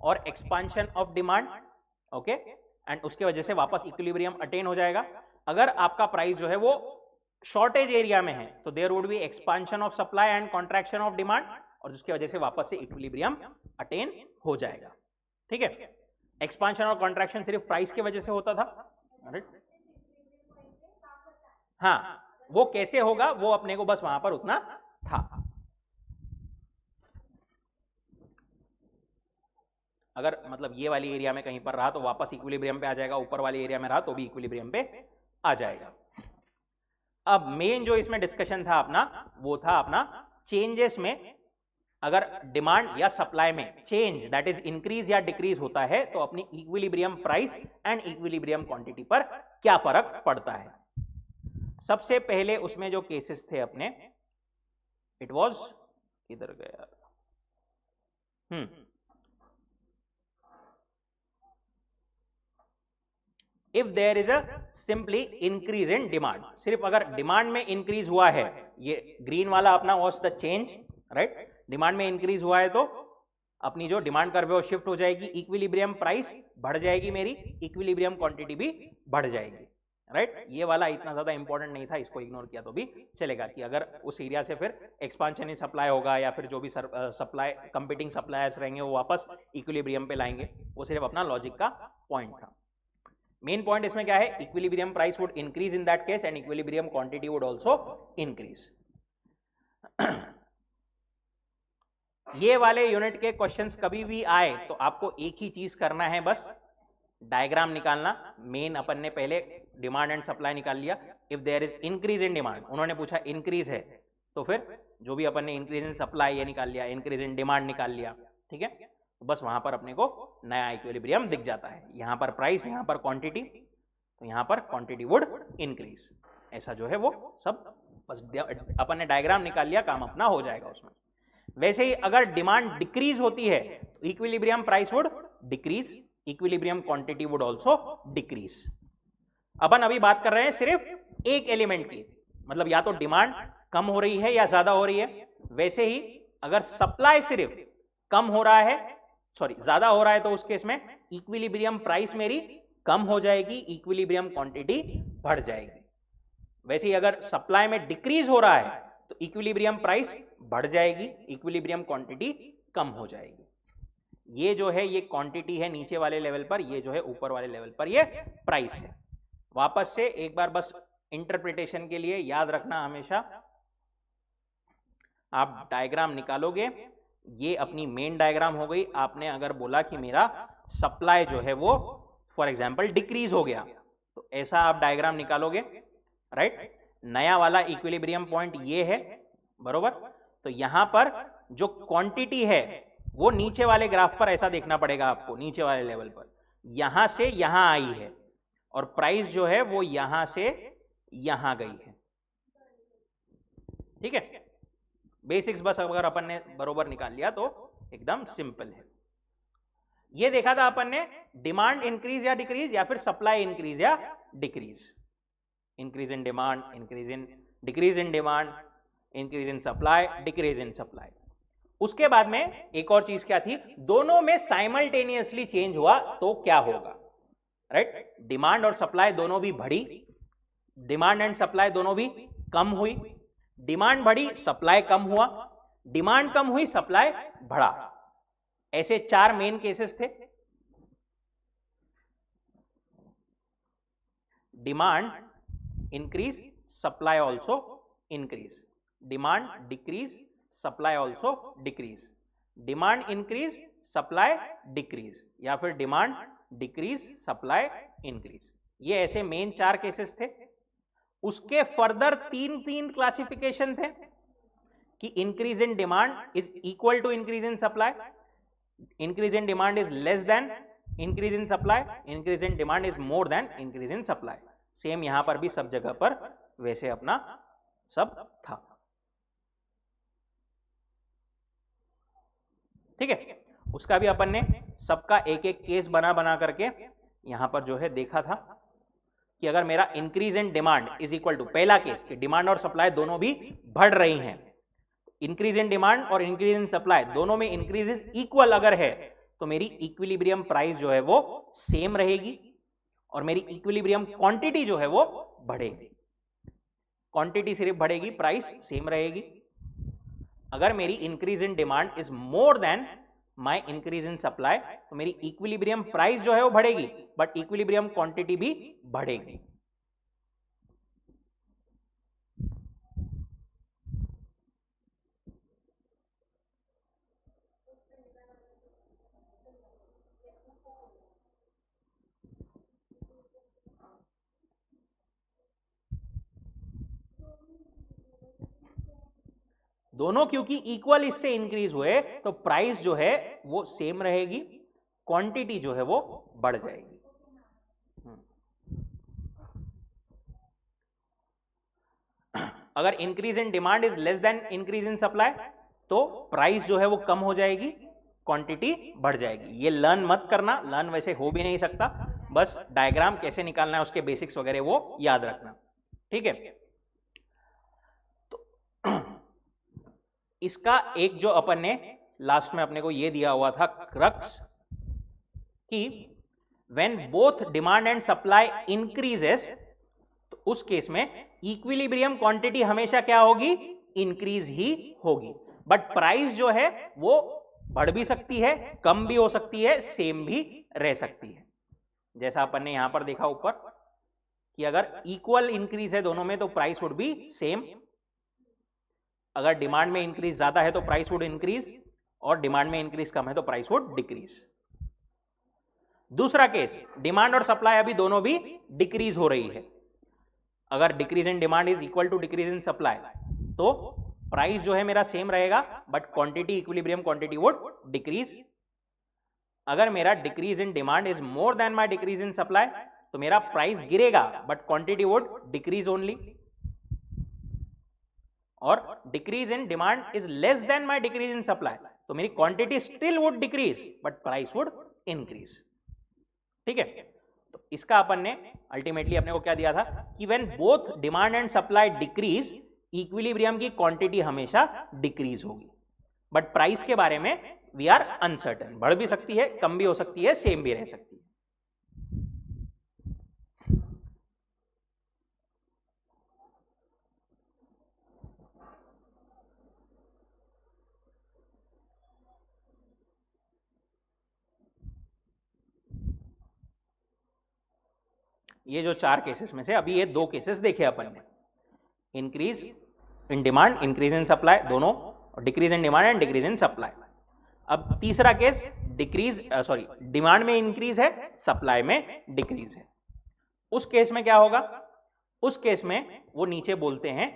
और expansion of demand, okay, and उसके वजह से वापस इक्विलिब्रियम अटेन हो जाएगा। अगर आपका प्राइस जो है वो शॉर्टेज एरिया में है तो there would be expansion of supply and contraction of demand, और जिसकी वजह से वापस से इक्विलिब्रियम अटेन हो जाएगा। ठीक है, एक्सपांशन और कॉन्ट्रैक्शन सिर्फ प्राइस की वजह से होता था, राइट? हाँ, वो कैसे होगा वो अपने को बस वहां पर उतना था। अगर मतलब ये वाली एरिया में कहीं पर रहा तो वापस इक्विलिब्रियम पे आ जाएगा, ऊपर वाले एरिया में रहा तो भी इक्विलिब्रियम पे आ जाएगा। अब मेन जो इसमें डिस्कशन था अपना, वो था अपना चेंजेस में, अगर डिमांड या सप्लाई में चेंज दैट इज इंक्रीज या डिक्रीज होता है तो अपनी equilibrium price and equilibrium quantity पर क्या फर्क पड़ता है। सबसे पहले उसमें जो केसेस थे अपने, इट वाज किधर गया, if there is a simply increase in demand, सिर्फ अगर डिमांड में इंक्रीज हुआ है, ये ग्रीन वाला अपना was the change, right? Demand में इंक्रीज हुआ है तो अपनी जो डिमांड कर्व है वो शिफ्ट हो जाएगी, इक्विलिब्रियम प्राइस बढ़ जाएगी, मेरी इक्विलिब्रियम क्वांटिटी भी बढ़ जाएगी, राइट? ये वाला इतना ज्यादा इंपॉर्टेंट नहीं था, इसको इग्नोर किया तो भी चलेगा कि अगर उस एरिया से फिर एक्सपांशन इन सप्लाई होगा या फिर जो भी सप्लाई कंपीटिंग सप्लायर्स रहेंगे वो वापस इक्विलिब्रियम पे लाएंगे, वो सिर्फ अपना लॉजिक का पॉइंट था। मेन पॉइंट इसमें क्या है, equilibrium price would increase in that case and equilibrium quantity would also increase. ये वाले यूनिट के क्वेश्चंस कभी भी आए तो आपको एक ही चीज करना है, बस डायग्राम निकालना। मेन अपन ने पहले डिमांड एंड सप्लाई निकाल लिया, if there is increase in demand, उन्होंने पूछा इंक्रीज है तो फिर जो भी अपन ने इंक्रीज इन सप्लाई ये निकाल लिया, इंक्रीज इन डिमांड निकाल लिया, ठीक है? तो बस वहां पर अपने को नया इक्विलिब्रियम दिख जाता है, यहां पर प्राइस, यहां पर क्वांटिटी, तो यहां पर क्वांटिटी वुड इंक्रीज, ऐसा जो है वो सब बस अपन ने डायग्राम निकाल लिया, काम अपना हो जाएगा उसमें। वैसे ही अगर डिमांड डिक्रीज होती है तो equilibrium price would decrease, equilibrium quantity would also decrease. अपन अभी बात कर रहे हैं सिर्फ एक एलिमेंट की, मतलब या तो डिमांड कम हो रही है या ज्यादा हो रही है। वैसे ही अगर सप्लाई सिर्फ कम हो रहा है, सॉरी ज्यादा हो रहा है, तो उस केस में इक्विलिब्रियम प्राइस मेरी कम हो जाएगी, इक्विलिब्रियम क्वांटिटी बढ़ जाएगी। वैसे ही अगर सप्लाई में डिक्रीज हो रहा है तो इक्विलिब्रियम प्राइस बढ़ जाएगी, इक्विलिब्रियम क्वांटिटी कम हो जाएगी। ये जो है ये क्वांटिटी है नीचे वाले लेवल पर, ये जो है ऊपर वाले लेवल पर ये प्राइस है। वापस से एक बार बस इंटरप्रिटेशन के लिए याद रखना हमेशा, आप डायग्राम निकालोगे, ये अपनी मेन डायग्राम हो गई। आपने अगर बोला कि मेरा सप्लाई जो है वो फॉर एग्जांपल डिक्रीज हो गया, तो ऐसा आप डायग्राम निकालोगे, राइट? नया वाला इक्विलिब्रियम पॉइंट ये है, बरोबर? तो यहां पर जो क्वांटिटी है वो नीचे वाले ग्राफ पर ऐसा देखना पड़ेगा आपको, नीचे वाले लेवल पर यहां से यहां आई है, और प्राइस जो है वो यहां से यहां गई है, ठीक है? बेसिक्स बस अगर अपन ने बरोबर निकाल लिया तो एकदम सिंपल है। ये देखा था अपन ने, डिमांड इंक्रीज या डिक्रीज, या फिर सप्लाई इंक्रीज या decrease. Increase in demand, increase in, decrease in demand, increase in supply, decrease in supply. उसके बाद में एक और चीज क्या थी, दोनों में साइमल्टेनियसली चेंज हुआ तो क्या होगा, राइट? डिमांड और सप्लाई दोनों भी बढ़ी, डिमांड एंड सप्लाई दोनों भी कम हुई, डिमांड बढ़ी सप्लाई कम हुआ, डिमांड कम हुई सप्लाई बढ़ा। ऐसे चार मेन केसेस थे। Demand increase, supply also increase, demand decrease, supply also decrease, demand increase, supply decrease, या फिर डिमांड डिक्रीज, सप्लाई इंक्रीज। ये ऐसे मेन 4 केसेस थे। उसके फर्दर 3 क्लासिफिकेशन थे कि increase in demand is equal to increase in supply, increase in demand is less than increase in supply, increase in demand is more than increase in supply. Same यहां पर भी सब जगह पर वैसे अपना सब था। ठीक है, उसका भी अपन ने सबका एक एक केस बना बना करके यहां पर जो है देखा था कि अगर मेरा increase in demand is equal to, पहला केस कि डिमांड और सप्लाई दोनों भी बढ़ रही हैं, इंक्रीज इन डिमांड और इंक्रीज इन सप्लाई दोनों में इंक्रीजेस इक्वल अगर है तो मेरी इक्विलिब्रियम प्राइस जो है वो सेम रहेगी और मेरी इक्विलिब्रियम क्वांटिटी जो है वो बढ़ेगी। क्वांटिटी सिर्फ बढ़ेगी, प्राइस सेम रहेगी। अगर मेरी increase in demand is more then my increase in supply तो मेरी इक्विलिब्रियम प्राइस जो है वो बढ़ेगी, बट इक्विलिब्रियम क्वांटिटी भी बढ़ेगी। दोनों क्योंकि इक्वल इससे इंक्रीज हुए तो प्राइस जो है वो सेम रहेगी, क्वांटिटी जो है वो बढ़ जाएगी। अगर increase in demand is less than increase in supply तो प्राइस जो है वो कम हो जाएगी, क्वांटिटी बढ़ जाएगी। ये लर्न मत करना, लर्न वैसे हो भी नहीं सकता, बस डायग्राम कैसे निकालना है उसके बेसिक्स वगैरह वो याद रखना। ठीक है, तो इसका एक जो अपन ने लास्ट में अपने को ये दिया हुआ था क्रक्स कि when both demand and supply increases तो उस केस में इक्विलिब्रियम क्वांटिटी हमेशा क्या होगी, इंक्रीज ही होगी, बट प्राइस जो है वो बढ़ भी सकती है, कम भी हो सकती है, सेम भी रह सकती है। जैसा अपन ने यहां पर देखा ऊपर कि अगर इक्वल इंक्रीज है दोनों में तो प्राइस वुड बी सेम, अगर डिमांड में इंक्रीज ज्यादा है तो प्राइस वुड इंक्रीज और डिमांड में इंक्रीज कम है तो प्राइस वुड डिक्रीज। दूसरा केस, डिमांड और सप्लाई अभी दोनों भी डिक्रीज हो रही है, अगर decrease in demand is equal to decrease in supply तो प्राइस जो है मेरा सेम रहेगा but quantity, equilibrium quantity would decrease. अगर मेरा decrease in demand is more than my decrease in supply तो मेरा प्राइस गिरेगा but quantity would decrease only, और decrease in demand is less than my decrease in supply तो मेरी quantity still would decrease but price would increase. ठीक है, तो इसका अपन ने अल्टीमेटली अपने को क्या दिया था कि when both demand and supply decrease equilibrium की क्वांटिटी हमेशा डिक्रीज होगी, बट प्राइस के बारे में वी आर अनसर्टेन, बढ़ भी सकती है, कम भी हो सकती है, सेम भी रह सकती है। ये जो 4 केसेस में से अभी ये 2 केसेस देखे अपन ने, increase in demand, increase in supply दोनों, और decrease in demand and decrease in supply. अब तीसरा केस डिक्रीज डिमांड में इंक्रीज है, सप्लाई में डिक्रीज है। उस केस में क्या होगा, उस केस में वो नीचे बोलते हैं,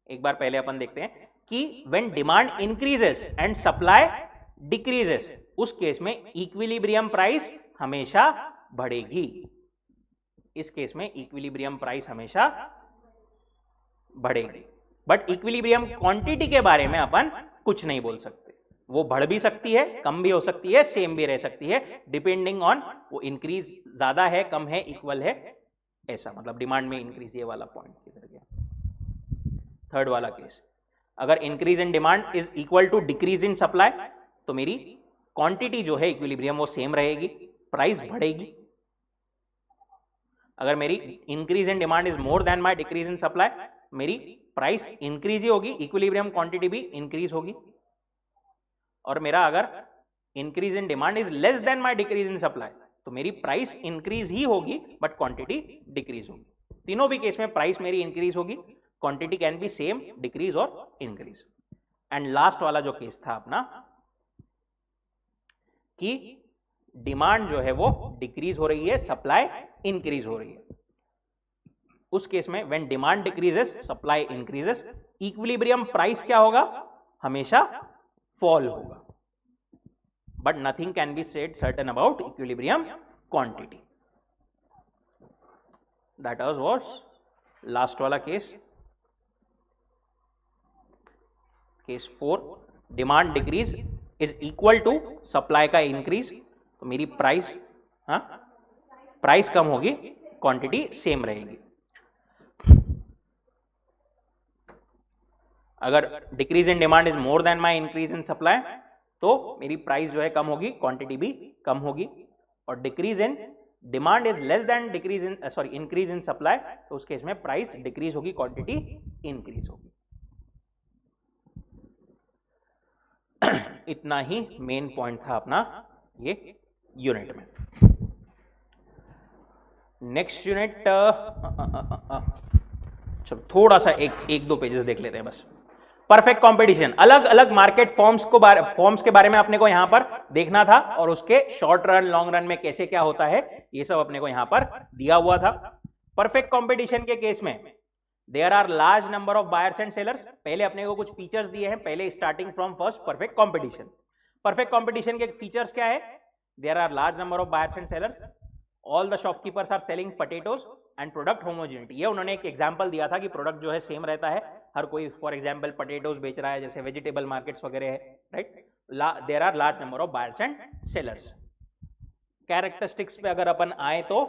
एक बार पहले अपन देखते हैं कि when demand increases and supply decreases उस केस में इक्विलिब्रियम प्राइस हमेशा बढ़ेगी। इस केस में इक्विलिब्रियम प्राइस हमेशा बढ़ेगी, बट इक्विलिब्रियम क्वांटिटी के बारे में अपन कुछ नहीं बोल सकते, वो बढ़ भी सकती है, कम भी हो सकती है, सेम भी रह सकती है, डिपेंडिंग ऑन वो इंक्रीज ज्यादा है, कम है, इक्वल है, ऐसा मतलब डिमांड में इंक्रीज, ये वाला पॉइंट किधर गया। थर्ड वाला केस, अगर increase in demand is equal to decrease in supply तो मेरी क्वांटिटी जो है इक्विलिब्रियम वो सेम रहेगी, प्राइस बढ़ेगी। अगर मेरी increase in demand is more than my decrease in supply मेरी प्राइस इंक्रीज ही होगी, इक्विलिब्रियम क्वांटिटी भी इंक्रीज होगी। और मेरा अगर increase in demand is less than my decrease in supply तो मेरी प्राइस इंक्रीज ही होगी बट क्वांटिटी डिक्रीज होगी। तीनों भी केस में प्राइस मेरी इंक्रीज होगी, quantity can be same, decrease और इंक्रीज। एंड लास्ट वाला जो केस था अपना कि डिमांड जो है वो डिक्रीज हो रही है, सप्लाई इंक्रीज हो रही है। उस केस में when demand decreases supply increases, equilibrium price क्या होगा, हमेशा फॉल होगा। But nothing can be said certain about equilibrium quantity. That was last वाला case, case 4। Demand decrease is equal to supply का इंक्रीज, तो मेरी प्राइस प्राइस कम होगी, क्वांटिटी सेम रहेगी। अगर decrease in demand is more then my increase in supply, तो मेरी प्राइस जो है कम होगी, क्वांटिटी भी कम होगी। और decrease in demand is less then decrease in increase in supply, तो उस केस में प्राइस डिक्रीज होगी, क्वांटिटी इंक्रीज होगी। इतना ही मेन पॉइंट था अपना ये यूनिट में। नेक्स्ट यूनिट चलो थोड़ा सा एक दो पेजेस देख लेते हैं बस। परफेक्ट कंपटीशन, अलग अलग मार्केट फॉर्म्स के बारे में अपने को यहां पर देखना था, और उसके शॉर्ट रन लॉन्ग रन में कैसे क्या होता है ये सब अपने को यहां पर दिया हुआ था। परफेक्ट कंपटीशन के केस में there are large number of buyers and sellers. पहले अपने को कुछ फीचर्स दिए हैं, पहले starting from first perfect competition. Perfect competition के फीचर्स क्या है, there are large number of buyers and sellers, all the shopkeepers are selling potatoes and product homogeneity. ये उन्होंने एक एग्जांपल दिया था कि प्रोडक्ट जो है सेम रहता है, हर कोई फॉर एग्जांपल पोटैटोज बेच रहा है, जैसे वेजिटेबल मार्केट्स वगैरह है, right. There are large number of buyers and sellers. Characteristics पे अगर अपन आए तो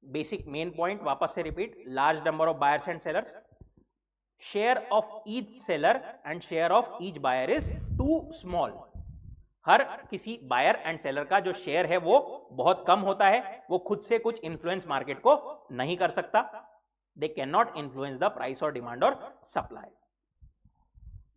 बेसिक मेन पॉइंट वापस से repeat, large number of buyers and sellers, share of each seller and share of each buyer is too small. हर किसी buyer and seller का जो शेयर है वो बहुत कम होता है, वो खुद से कुछ इन्फ्लुएंस मार्केट को नहीं कर सकता। They can not influence the price और डिमांड और supply.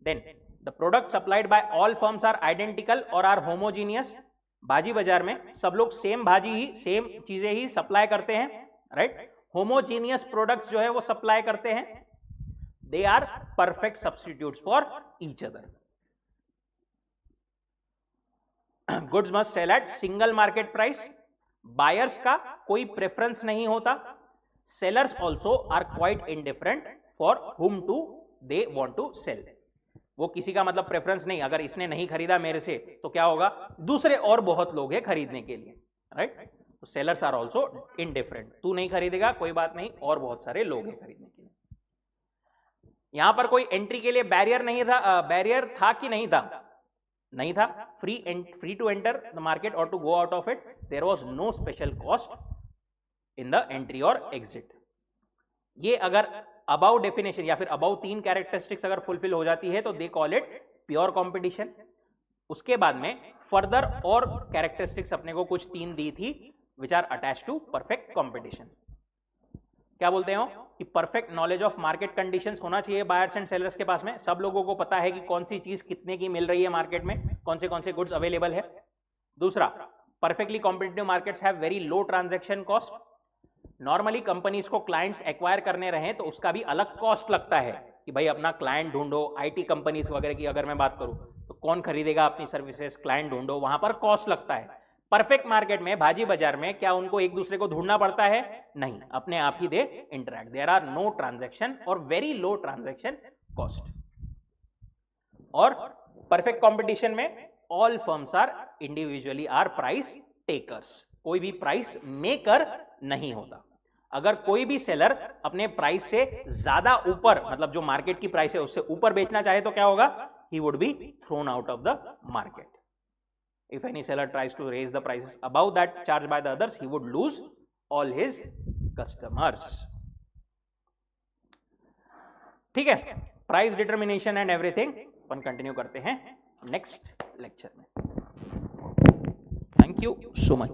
Then the product supplied by all firms are identical और आर होमोजीनियस। बाजी बाजार में सब लोग सेम भाजी ही, सेम चीजें ही सप्लाई करते हैं, राइट। होमोजीनियस प्रोडक्ट्स जो है वो सप्लाई करते हैं। They are perfect substitutes for each other. Goods must sell at single market price. Buyers का कोई प्रेफरेंस नहीं होता। Sellers also are quite indifferent for whom to they want to sell. वो किसी का मतलब प्रेफरेंस नहीं, अगर इसने नहीं खरीदा मेरे से तो क्या होगा, दूसरे और बहुत लोग हैं खरीदने के लिए, राइट। तो सेलर्स आर ऑल्सो इंडिफरेंट, तू नहीं खरीदेगा कोई बात नहीं, और बहुत सारे लोग हैं खरीदने के लिए। यहां पर कोई एंट्री के लिए बैरियर नहीं था, बैरियर था कि नहीं था, नहीं था। Free to enter the market और to go out of it, there was no special cost in the entry और एग्जिट। ये अगर अबाउ डेफिनेशन या फिर अबाउ 3 कैरेक्टरिस्टिक्स अगर फुलफिल हो जाती है तो they call it pure competition. उसके बाद में फर्दर और कैरेक्टरिस्टिक्स अपने को कुछ 3 दी थी which are attached to perfect competition. क्या बोलते हो कि perfect knowledge of market conditions होना चाहिए बायर्स एंड सेलर्स के पास में। सब लोगों को पता है कि कौन सी चीज कितने की मिल रही है मार्केट में, कौन से गुड्स अवेलेबल है। दूसरा, perfectly competitive markets have very low transaction cost. Normally companies को क्लाइंट्स एक्वायर करने रहे तो उसका भी अलग कॉस्ट लगता है कि भाई अपना क्लाइंट ढूंढो। आईटी कंपनीज वगैरह की अगर मैं बात करूं तो कौन खरीदेगा अपनी सर्विसेज, क्लाइंट ढूंढो, वहां पर कॉस्ट लगता है। परफेक्ट मार्केट में, भाजी बाजार में क्या उनको एक दूसरे को ढूंढना पड़ता है? नहीं, अपने आप ही they interact. There are no transaction और वेरी लो ट्रांजैक्शन कॉस्ट। और परफेक्ट कंपटीशन में all firms are individually are price takers. कोई भी प्राइस मेकर नहीं होता। अगर कोई भी सेलर अपने प्राइस से ज्यादा ऊपर, मतलब जो मार्केट की प्राइस है उससे ऊपर बेचना चाहे तो क्या होगा? He would be thrown out of the market. If any seller tries to raise the prices above that charged by the others, he would lose all his customers. ठीक है, price determination and everything upon continue करते हैं next lecture में। Thank you so much.